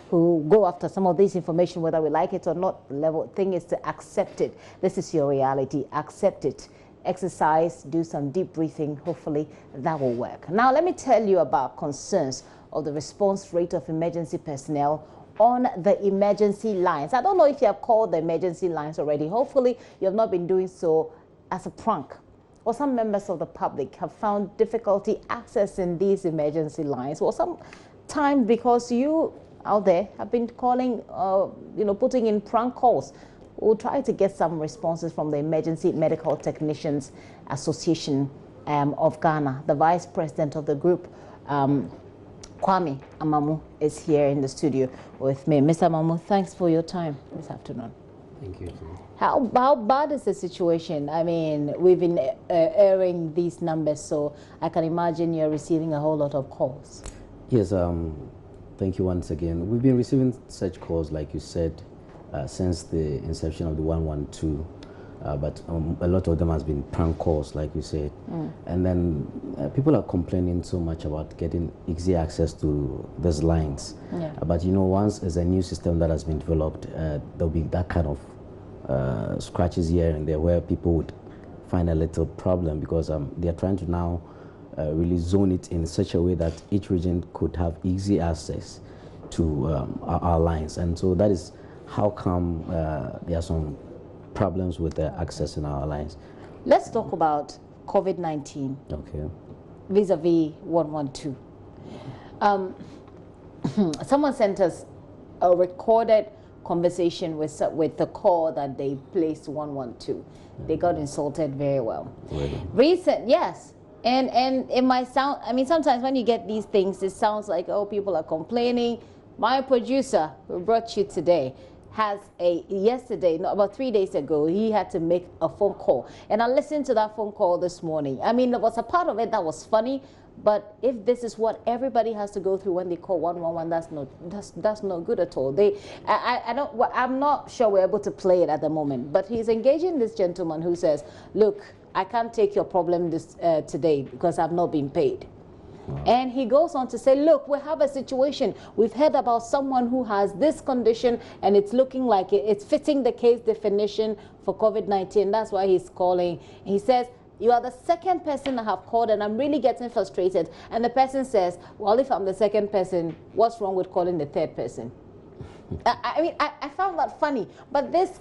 who go after some of this information, whether we like it or not, the thing is to accept it. This is your reality. Accept it. Exercise, do some deep breathing. Hopefully that will work. Now let me tell you about concerns of the response rate of emergency personnel on the emergency lines. I don't know if you have called the emergency lines already. Hopefully you have not been doing so as a prank. Or some members of the public have found difficulty accessing these emergency lines, or some time because you out there have been calling, putting in prank calls. We'll try to get some responses from the Emergency Medical Technicians Association of Ghana. The vice president of the group, Kwame Amamu, is here in the studio with me. Mr. Amamu, thanks for your time this afternoon. Thank you. How bad is the situation? I mean, we've been airing these numbers, so I can imagine you're receiving a whole lot of calls. Yes, thank you once again. We've been receiving such calls, like you said, since the inception of the 112, but a lot of them has been prank calls, like you said. And then people are complaining so much about getting easy access to these lines. Yeah. But once there's a new system that has been developed, there'll be that kind of scratches here and there where people would find a little problem, because they're trying to now really zone it in such a way that each region could have easy access to our lines. And so that is how come there are some problems with accessing our lines. Let's talk about COVID-19. Okay. Vis-a-vis 112. Someone sent us a recorded conversation with the call that they placed 112. They got insulted very well. Really? Yes. And it might sound, I mean, sometimes when you get these things, it sounds like, oh, people are complaining. My producer who brought you today has about 3 days ago, he had to make a phone call. And I listened to that phone call this morning. I mean, there was a part of it that was funny, but if this is what everybody has to go through when they call 111, that's not good at all. I'm not sure we're able to play it at the moment, but he's engaging this gentleman who says, look, I can't take your problem today because I've not been paid. And he goes on to say, look, we have a situation. We've heard about someone who has this condition and it's looking like it's fitting the case definition for COVID-19. That's why he's calling. He says, you are the second person I have called and I'm really getting frustrated. And the person says, well, if I'm the second person, what's wrong with calling the third person? I mean, I found that funny, but this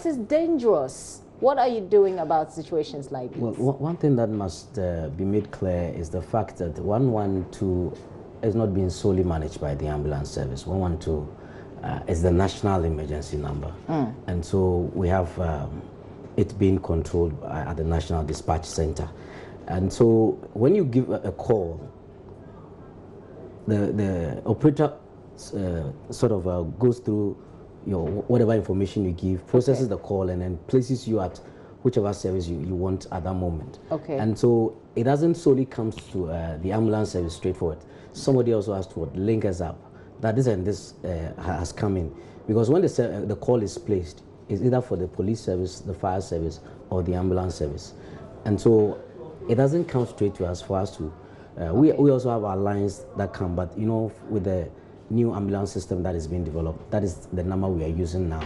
is dangerous. What are you doing about situations like this? Well, one thing that must be made clear is the fact that 112 is not being solely managed by the ambulance service. 112 is the national emergency number. And so we have it being controlled at the National Dispatch Center. And so when you give a call, the operator sort of goes through whatever information you give, processes the call, and then places you at whichever service you want at that moment. Okay. And so it doesn't solely come to the ambulance service straightforward. Somebody also has to link us up that this and this has come in. Because when the call is placed, it's either for the police service, the fire service, or the ambulance service. And so it doesn't come straight to us for us to, we also have our lines that come, but with the new ambulance system that is being developed, that is the number we are using now.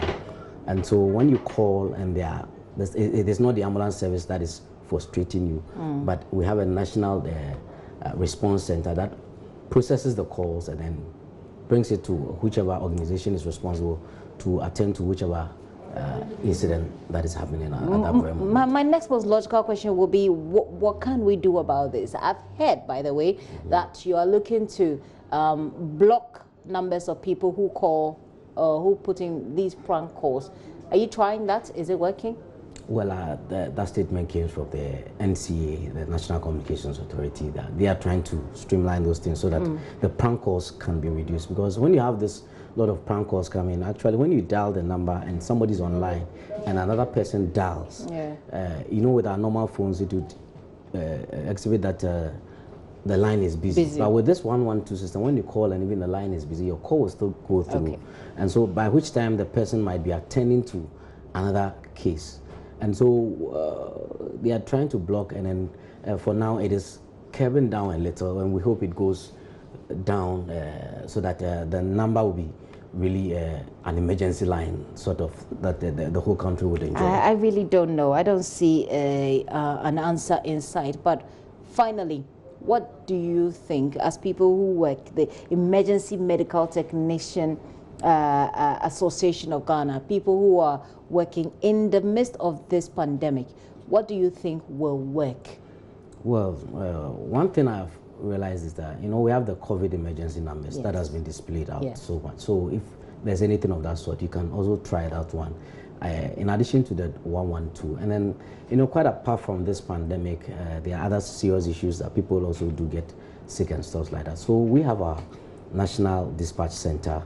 And so when you call and it is not the ambulance service that is frustrating you, but we have a national response center that processes the calls and then brings it to whichever organization is responsible to attend to whichever incident that is happening at that very moment. My next most logical question will be, what can we do about this? I've heard, by the way, that you are looking to block numbers of people who call, who put in these prank calls. Are you trying that? Is it working? Well, that statement came from the NCA, the National Communications Authority, that they are trying to streamline those things so that the prank calls can be reduced. Because when you have this lot of prank calls coming, actually when you dial the number and somebody's online and another person dials, with our normal phones it would exhibit that the line is busy. But with this 112 system, when you call and even the line is busy, your call will still go through. And so by which time the person might be attending to another case. And so they are trying to block, and then for now it is curbing down a little, and we hope it goes down so that the number will be really an emergency line, sort of, that the whole country would enjoy. I really don't know. I don't see an answer in sight. But finally, what do you think, as people who work, the Emergency Medical Technician Association of Ghana, people who are working in the midst of this pandemic, what do you think will work? Well, one thing I've realized is that, we have the COVID emergency numbers that has been displayed out so much. So if there's anything of that sort, you can also try that one. In addition to the 112. And then, quite apart from this pandemic, there are other serious issues that people also do get sick and stuff like that. So we have our National Dispatch Center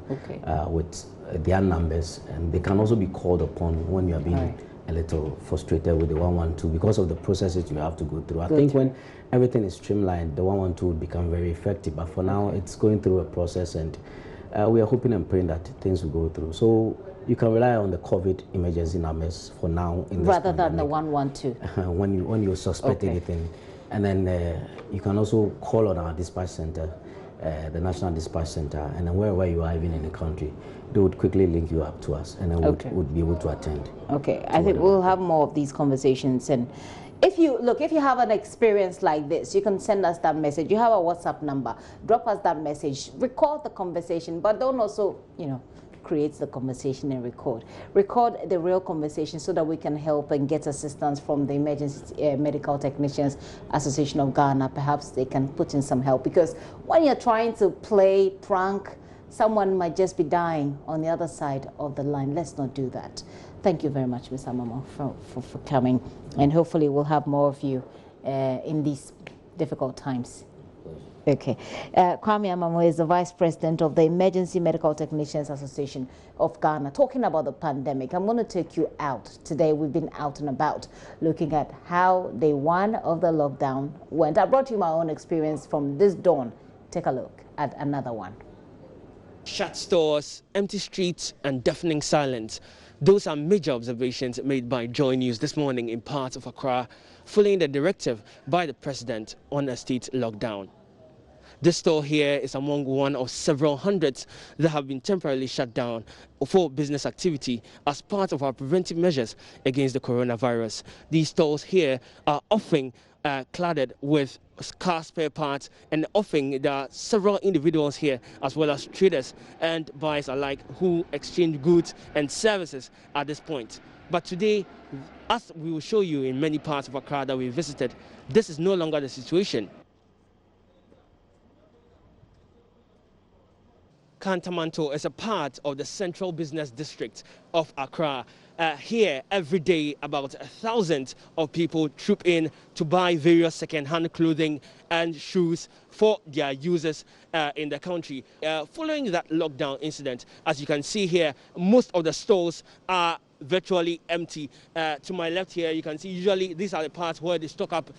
with their numbers, and they can also be called upon when you are being a little frustrated with the 112 because of the processes you have to go through. I think when everything is streamlined, the 112 will become very effective. But for now, it's going through a process, and we are hoping and praying that things will go through. So you can rely on the COVID emergency numbers for now. Rather than the 112. when you suspect anything. And then you can also call on our dispatch center, the National Dispatch Center, and then wherever you are, even in the country, they would quickly link you up to us, and then would be able to attend. Okay, I think we'll have more of these conversations. And if you have an experience like this, you can send us that message. You have a WhatsApp number. Drop us that message. Record the conversation, but don't also, create the conversation and record. Record the real conversation so that we can help and get assistance from the Emergency Medical Technicians Association of Ghana. Perhaps they can put in some help, because when you're trying to play prank, someone might just be dying on the other side of the line. Let's not do that. Thank you very much, Ms. Amamo, for coming, and hopefully we'll have more of you in these difficult times. Okay. Kwame Amamo is the Vice President of the Emergency Medical Technicians Association of Ghana. Talking about the pandemic, I'm going to take you out. Today we've been out and about looking at how day one of the lockdown went. I brought you my own experience from this dawn. Take a look at another one. Shut stores, empty streets and deafening silence. Those are major observations made by JoyNews this morning in parts of Accra, following the directive by the President on a state lockdown. This store here is among one of several hundreds that have been temporarily shut down for business activity as part of our preventive measures against the coronavirus. These stores here are often cladded with car spare parts, and often there are several individuals here as well as traders and buyers alike who exchange goods and services at this point. But today, as we will show you in many parts of Accra that we visited, this is no longer the situation. Kantamanto is a part of the central business district of Accra. Here, every day, about 1,000 of people troop in to buy various second-hand clothing and shoes for their users in the country. Following that lockdown incident, as you can see here, most of the stores are virtually empty. To my left here, you can see usually these are the parts where they stock up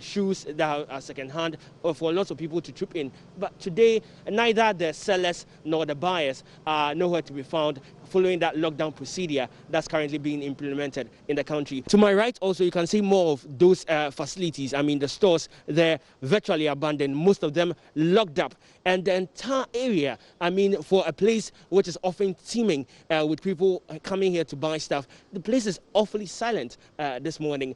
shoes that are second-hand or for lots of people to trip in. But today, neither the sellers nor the buyers are nowhere to be found following that lockdown procedure that's currently being implemented in the country. To my right also, you can see more of those facilities. I mean, the stores, they're virtually abandoned, most of them locked up. And the entire area, I mean, for a place which is often teeming with people coming here to buy stuff, the place is awfully silent this morning.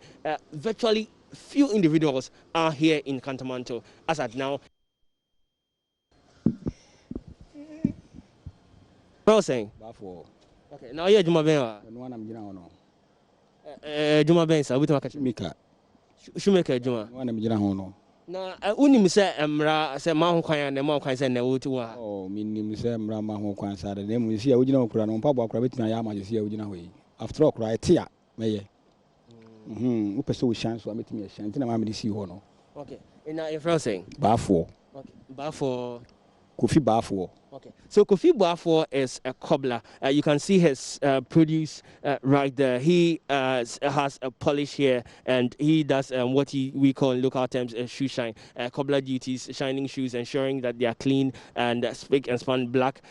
Virtually few individuals are here in Kantamanto as at now. What was saying? Okay, now you're Juma Ben. Juma Ben, sir. We talk about Mika. Shumeka Juma. Na unim se emra se ma ho kwan na ma kwan se na wotu wa. Oh, minim se emra ma ho kwan sa na mu si a wugina okura no mpa bo akura betima ya ma si a wugina ho yi. After all kura etia meye. Wo pese wo shan so ametimi a shan tina ma me si ho no. Okay. Ina your friend saying? Bafo. Okay. Bafo. Kofi Bafo. Okay, so Kofi Bafo is a cobbler. You can see his produce right there. He has a polish here, and he does what we call in local terms shoe shine. Cobbler duties, shining shoes, ensuring that they are clean and spick and span black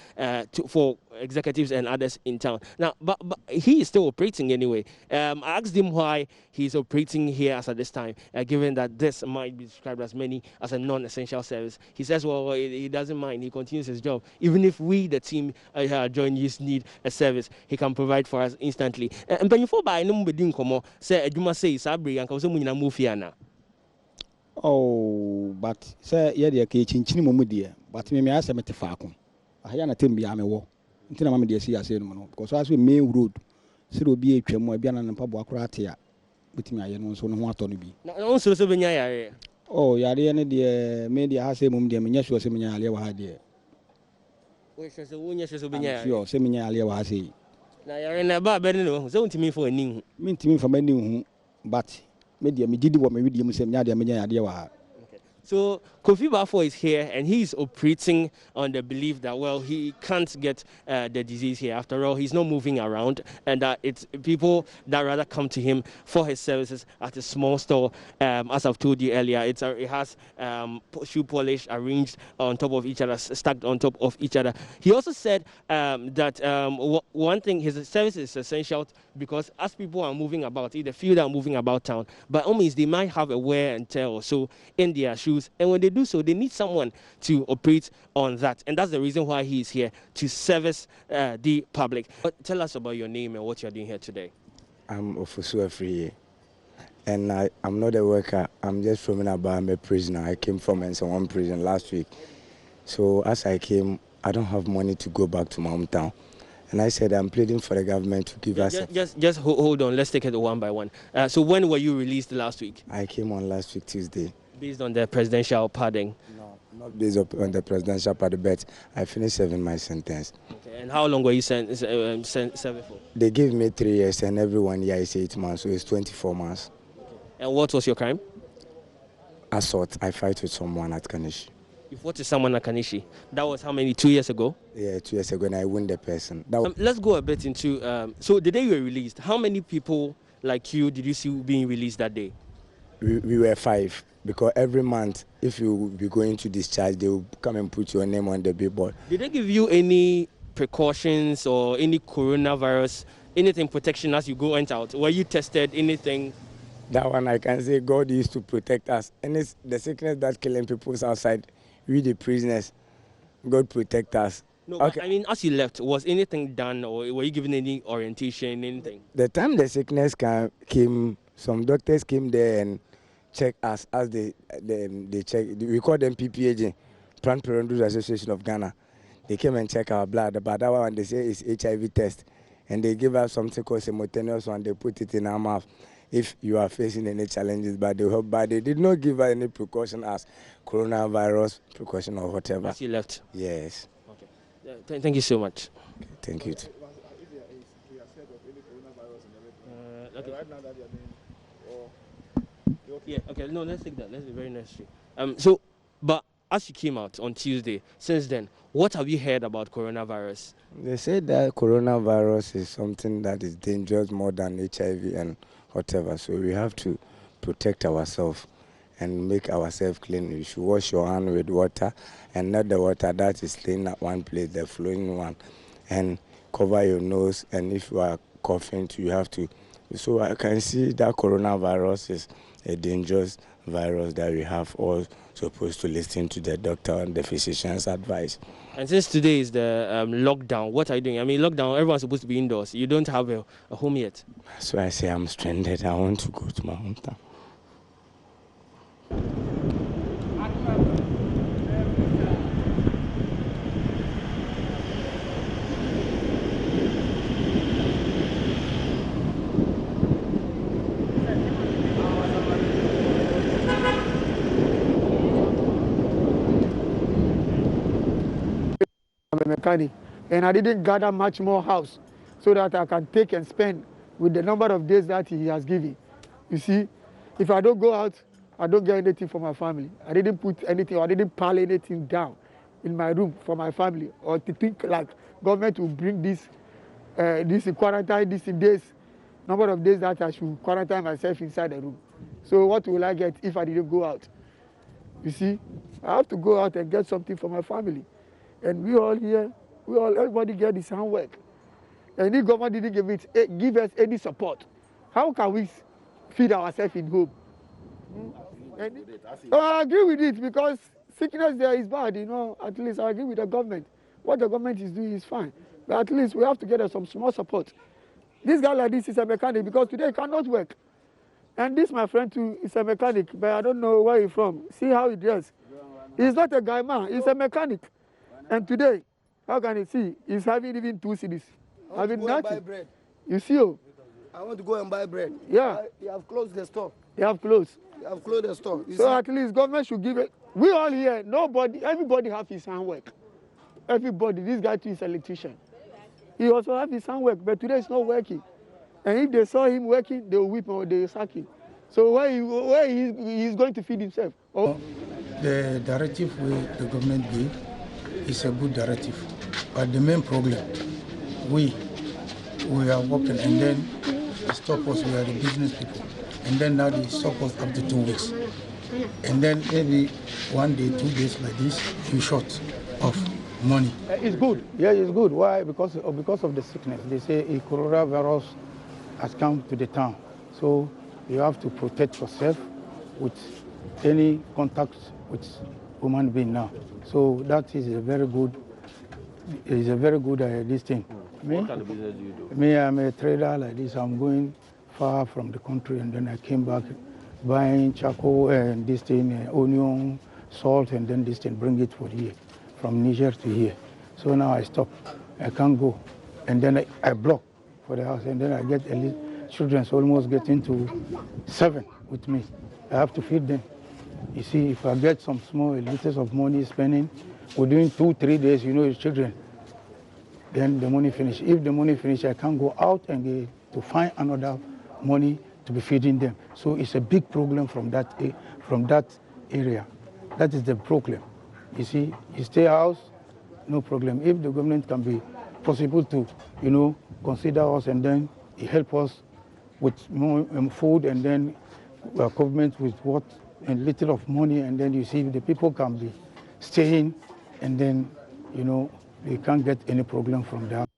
for executives and others in town. Now, but he is still operating anyway. I asked him why he's operating here as at this time, given that this might be described as many as a non-essential service. He says, well, he doesn't mind. He continues his job. Even if we, the team, JoyNews, need a service, he can provide for us instantly. And before by no bedin komo, say Juma say Sabri and Koso Munina Mufiana. Oh, but say yeah, the chinchini momudia, but me ask me to Falcon. I had a team be ame wo. Until I'm the sea, I say no, because as we main road, so be a tremo, Bian and Pabua Cratia, with me, I know so no one to be. No, so Benya. Oh, Yari and the media has a mum, the Minyashu Seminar, Lewa dear. Sure, Seminar, Lewa has a. Now you're in a bar, better so to me for a new. Mean to me for many, but media, me did what me with you, Seminar, idea. So Kofi Bafo is here, and he's operating on the belief that, well, he can't get the disease here. After all, he's not moving around, and that it's people that rather come to him for his services at a small store. As I've told you earlier, it has shoe polish arranged on top of each other, stacked on top of each other. He also said that one thing, his service is essential because as people are moving about, the few that are moving about town, by all means, they might have a wear and tear or so in their shoes. And when they do so, they need someone to operate on that. And that's the reason why he is here, to service the public. But tell us about your name and what you're doing here today. I'm Ofosu Afriye, and I'm not a worker. I'm just roaming about. I'm a prisoner. I came from one prison last week. So as I came, I don't have money to go back to my hometown. And I said I'm pleading for the government to give us... Just hold on. Let's take it one by one. So when were you released last week? I came on last week, Tuesday. Based on the presidential pardon? No, not based on the presidential pardon, but I finished serving my sentence. Okay, and how long were you serving for? They gave me 3 years, and every 1 year is 8 months, so it's 24 months. Okay. And what was your crime? Assault. I fight with someone at Kanishi. You fought with someone at Kanishi? That was how many, 2 years ago? Yeah, 2 years ago, and I won the person. Let's go a bit into... so the day you were released, how many people like you did you see being released that day? We were 5. Because every month, if you be going to discharge, they will come and put your name on the billboard. Did they give you any precautions or any coronavirus, anything protection as you go and out? Were you tested, anything? That one I can say God used to protect us. And it's the sickness that's killing people outside, we the prisoners, God protect us. No, okay. I mean, as you left, was anything done or were you given any orientation, anything? The time the sickness came, some doctors came there and check us as they check. We call them PPAG, Planned Parenthood Association of Ghana. They came and check our blood, but that one they say is HIV test, and they give us something called simultaneous one. They put it in our mouth if you are facing any challenges, but they did not give us any precaution as coronavirus precaution or whatever. As you left. Yes. Okay. Thank you so much. Okay, thank you. Okay. Yeah, okay, no, let's take that. Let's be very necessary. But as you came out on Tuesday, since then, what have you heard about coronavirus? They say that coronavirus is something that is dangerous more than HIV and whatever. So we have to protect ourselves and make ourselves clean. You should wash your hand with water and not the water that is clean at one place, the flowing one. And cover your nose, and if you are coughing you have to. So I can see that coronavirus is a dangerous virus that we have all supposed to listen to the doctor and the physician's advice. And since today is the lockdown, what are you doing? I mean, lockdown, everyone's supposed to be indoors. You don't have a home yet. So I say I'm stranded. I want to go to my hometown. I'm a mechanic, and I didn't gather much more house so that I can take and spend with the number of days that he has given. You see, if I don't go out, I don't get anything for my family. I didn't put anything, or I didn't pile anything down in my room for my family, or to think like government will bring this quarantine, this days, number of days that I should quarantine myself inside the room. So what will I get if I didn't go out? You see, I have to go out and get something for my family. And we all here, everybody get his handwork. And if government didn't give us any support, how can we feed ourselves in home? I agree with it, because sickness there is bad, you know. At least I agree with the government. What the government is doing is fine. But at least we have to get some small support. This guy like this is a mechanic, because today he cannot work. And this, my friend too, is a mechanic, but I don't know where he's from. See how he dressed. He's not a guy man, he's a mechanic. And today, how can you see? He's having even 2 cedis. Having nothing. Bread. You see, oh? I want to go and buy bread. Yeah. They have closed the store. They have closed. They have closed the store. So at least government should give it. We all here, nobody, everybody have his handwork. Everybody. This guy too is an electrician. He also have his handwork, but today it's not working. And if they saw him working, they will whip him or they will sack him. So where he's going to feed himself? Oh. The directive the government gave is a good directive, but the main problem, we are working, and then they stop us. We are the business people, and then now they stop us up to 2 weeks, and then maybe 1 day, 2 days like this, you short of money. It's good. Yeah, it's good. Why? Because of the sickness. They say a coronavirus has come to the town, so you have to protect yourself with any contact with human being now. So that is a very good. This thing. What kind of business do you do? Me, I'm a trader like this. I'm going far from the country, and then I came back buying charcoal and this thing, onion, salt, and then this thing, bring it for here, from Niger to here. So now I stop. I can't go. And then I block for the house, and then I get children almost getting to 7 with me. I have to feed them. You see, if I get some small liters of money spending, within 2-3 days, you know, your children, then the money finish. If the money finish, I can't go out and to find another money to be feeding them. So it's a big problem from that area. That is the problem. You see, you stay house, no problem. If the government can be possible to, you know, consider us and then help us with more food, and then government with what and little of money, and then you see the people can be staying, and then, you know, they can't get any problem from that.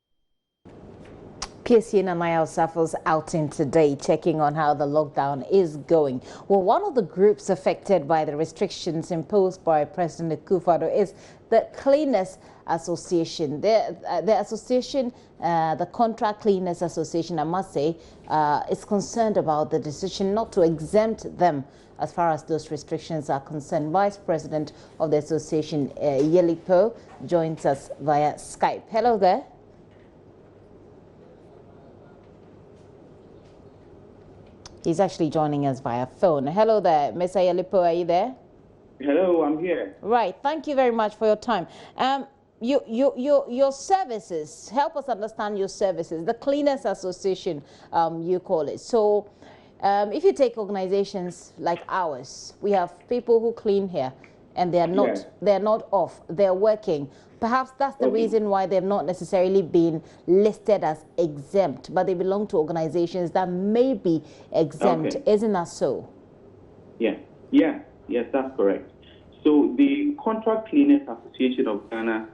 PSC and Amaya Osafo's outing today, checking on how the lockdown is going. Well, one of the groups affected by the restrictions imposed by President Akufo-Addo is the Cleaners Association. The association, the Contract Cleaners Association, I must say, is concerned about the decision not to exempt them as far as those restrictions are concerned. Vice President of the association, Yelipo, joins us via Skype. Hello there. He's actually joining us via phone. Hello there, Mr. Yelipo, are you there? Hello, I'm here. Right, thank you very much for your time. Your services, help us understand your services. The Cleaners Association, you call it. So, if you take organizations like ours, we have people who clean here. and they're not off, they're working. Perhaps that's the reason why they've not necessarily been listed as exempt, but they belong to organizations that may be exempt. Isn't that so? Yes, that's correct. So the Contract Cleaners Association of Ghana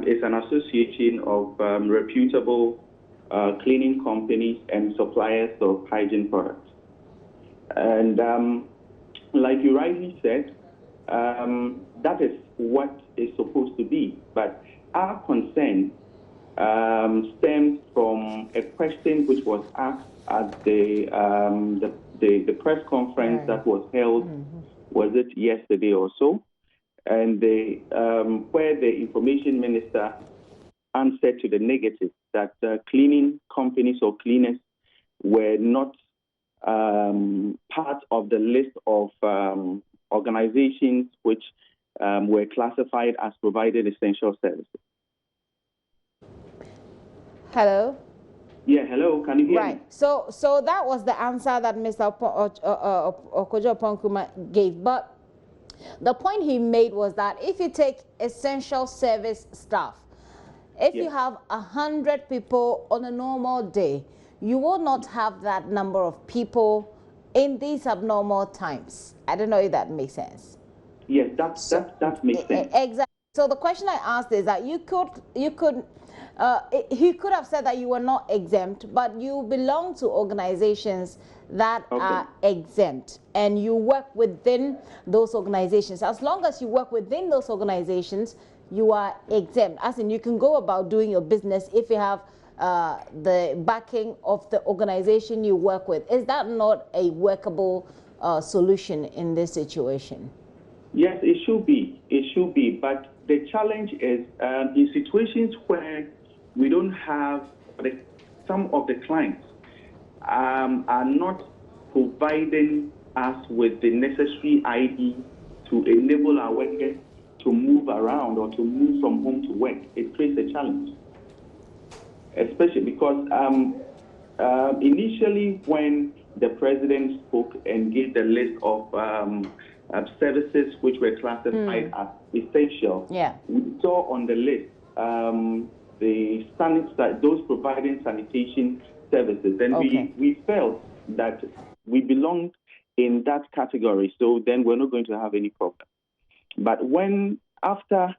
is an association of reputable cleaning companies and suppliers of hygiene products. And like you rightly said, that is what is supposed to be. But our concern stems from a question which was asked at the press conference that was held, was it yesterday or so? And where the information minister answered to the negative that cleaning companies or cleaners were not part of the list of organizations which were classified as providing essential services. Hello? Yeah, hello, can you hear me? So that was the answer that Mr. Okojo-Oponkruma gave. But the point he made was that if you take essential service staff, if you have 100 people on a normal day, you will not have that number of people in these abnormal times. I don't know if that makes sense. Yes, that makes sense. Exactly. So the question I asked is that he could have said that you were not exempt, but you belong to organizations that are exempt, and you work within those organizations. As long as you work within those organizations, you are exempt. As in, you can go about doing your business if you have the backing of the organization you work with. Is that not a workable solution in this situation? Yes, it should be. It should be. But the challenge is in situations where we don't have, some of the clients are not providing us with the necessary ID to enable our workers to move around or to move from home to work. It creates a challenge, especially because initially when the president spoke and gave the list of services which were classified as essential, we saw on the list those providing sanitation services, and we felt that we belonged in that category, so then we're not going to have any problem. But when after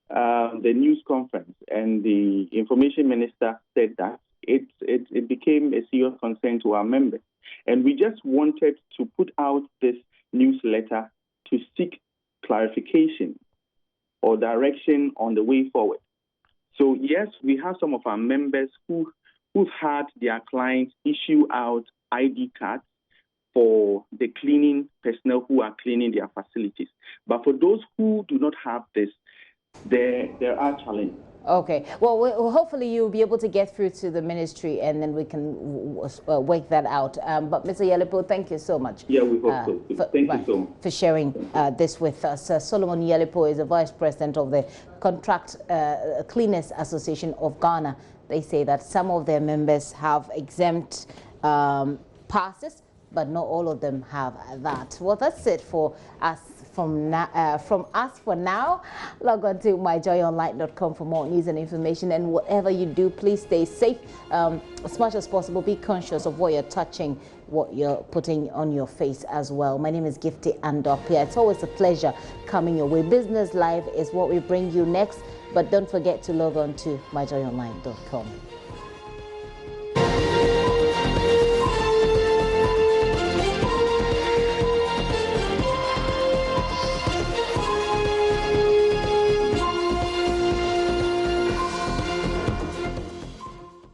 the news conference and the information minister said that, it became a serious concern to our members, and we just wanted to put out this newsletter to seek clarification or direction on the way forward. So yes, we have some of our members who've had their clients issue out ID cards for the cleaning personnel who are cleaning their facilities. But for those who do not have this, there are challenges. Okay. Well, hopefully you'll be able to get through to the ministry, and then we can work that out. But Mr. Yelepo, thank you so much. Yeah, we hope so. Thank you so much for sharing this with us. Solomon Yelepo is the Vice President of the Contract Cleaners Association of Ghana. They say that some of their members have exempt passes, but not all of them have that. Well, that's it for us from us for now. Log on to myjoyonline.com for more news and information, and whatever you do, please stay safe as much as possible. Be conscious of what you're touching, what you're putting on your face as well. My name is Gifty Andopia. It's always a pleasure coming your way. Business Live is what we bring you next, but don't forget to log on to myjoyonline.com.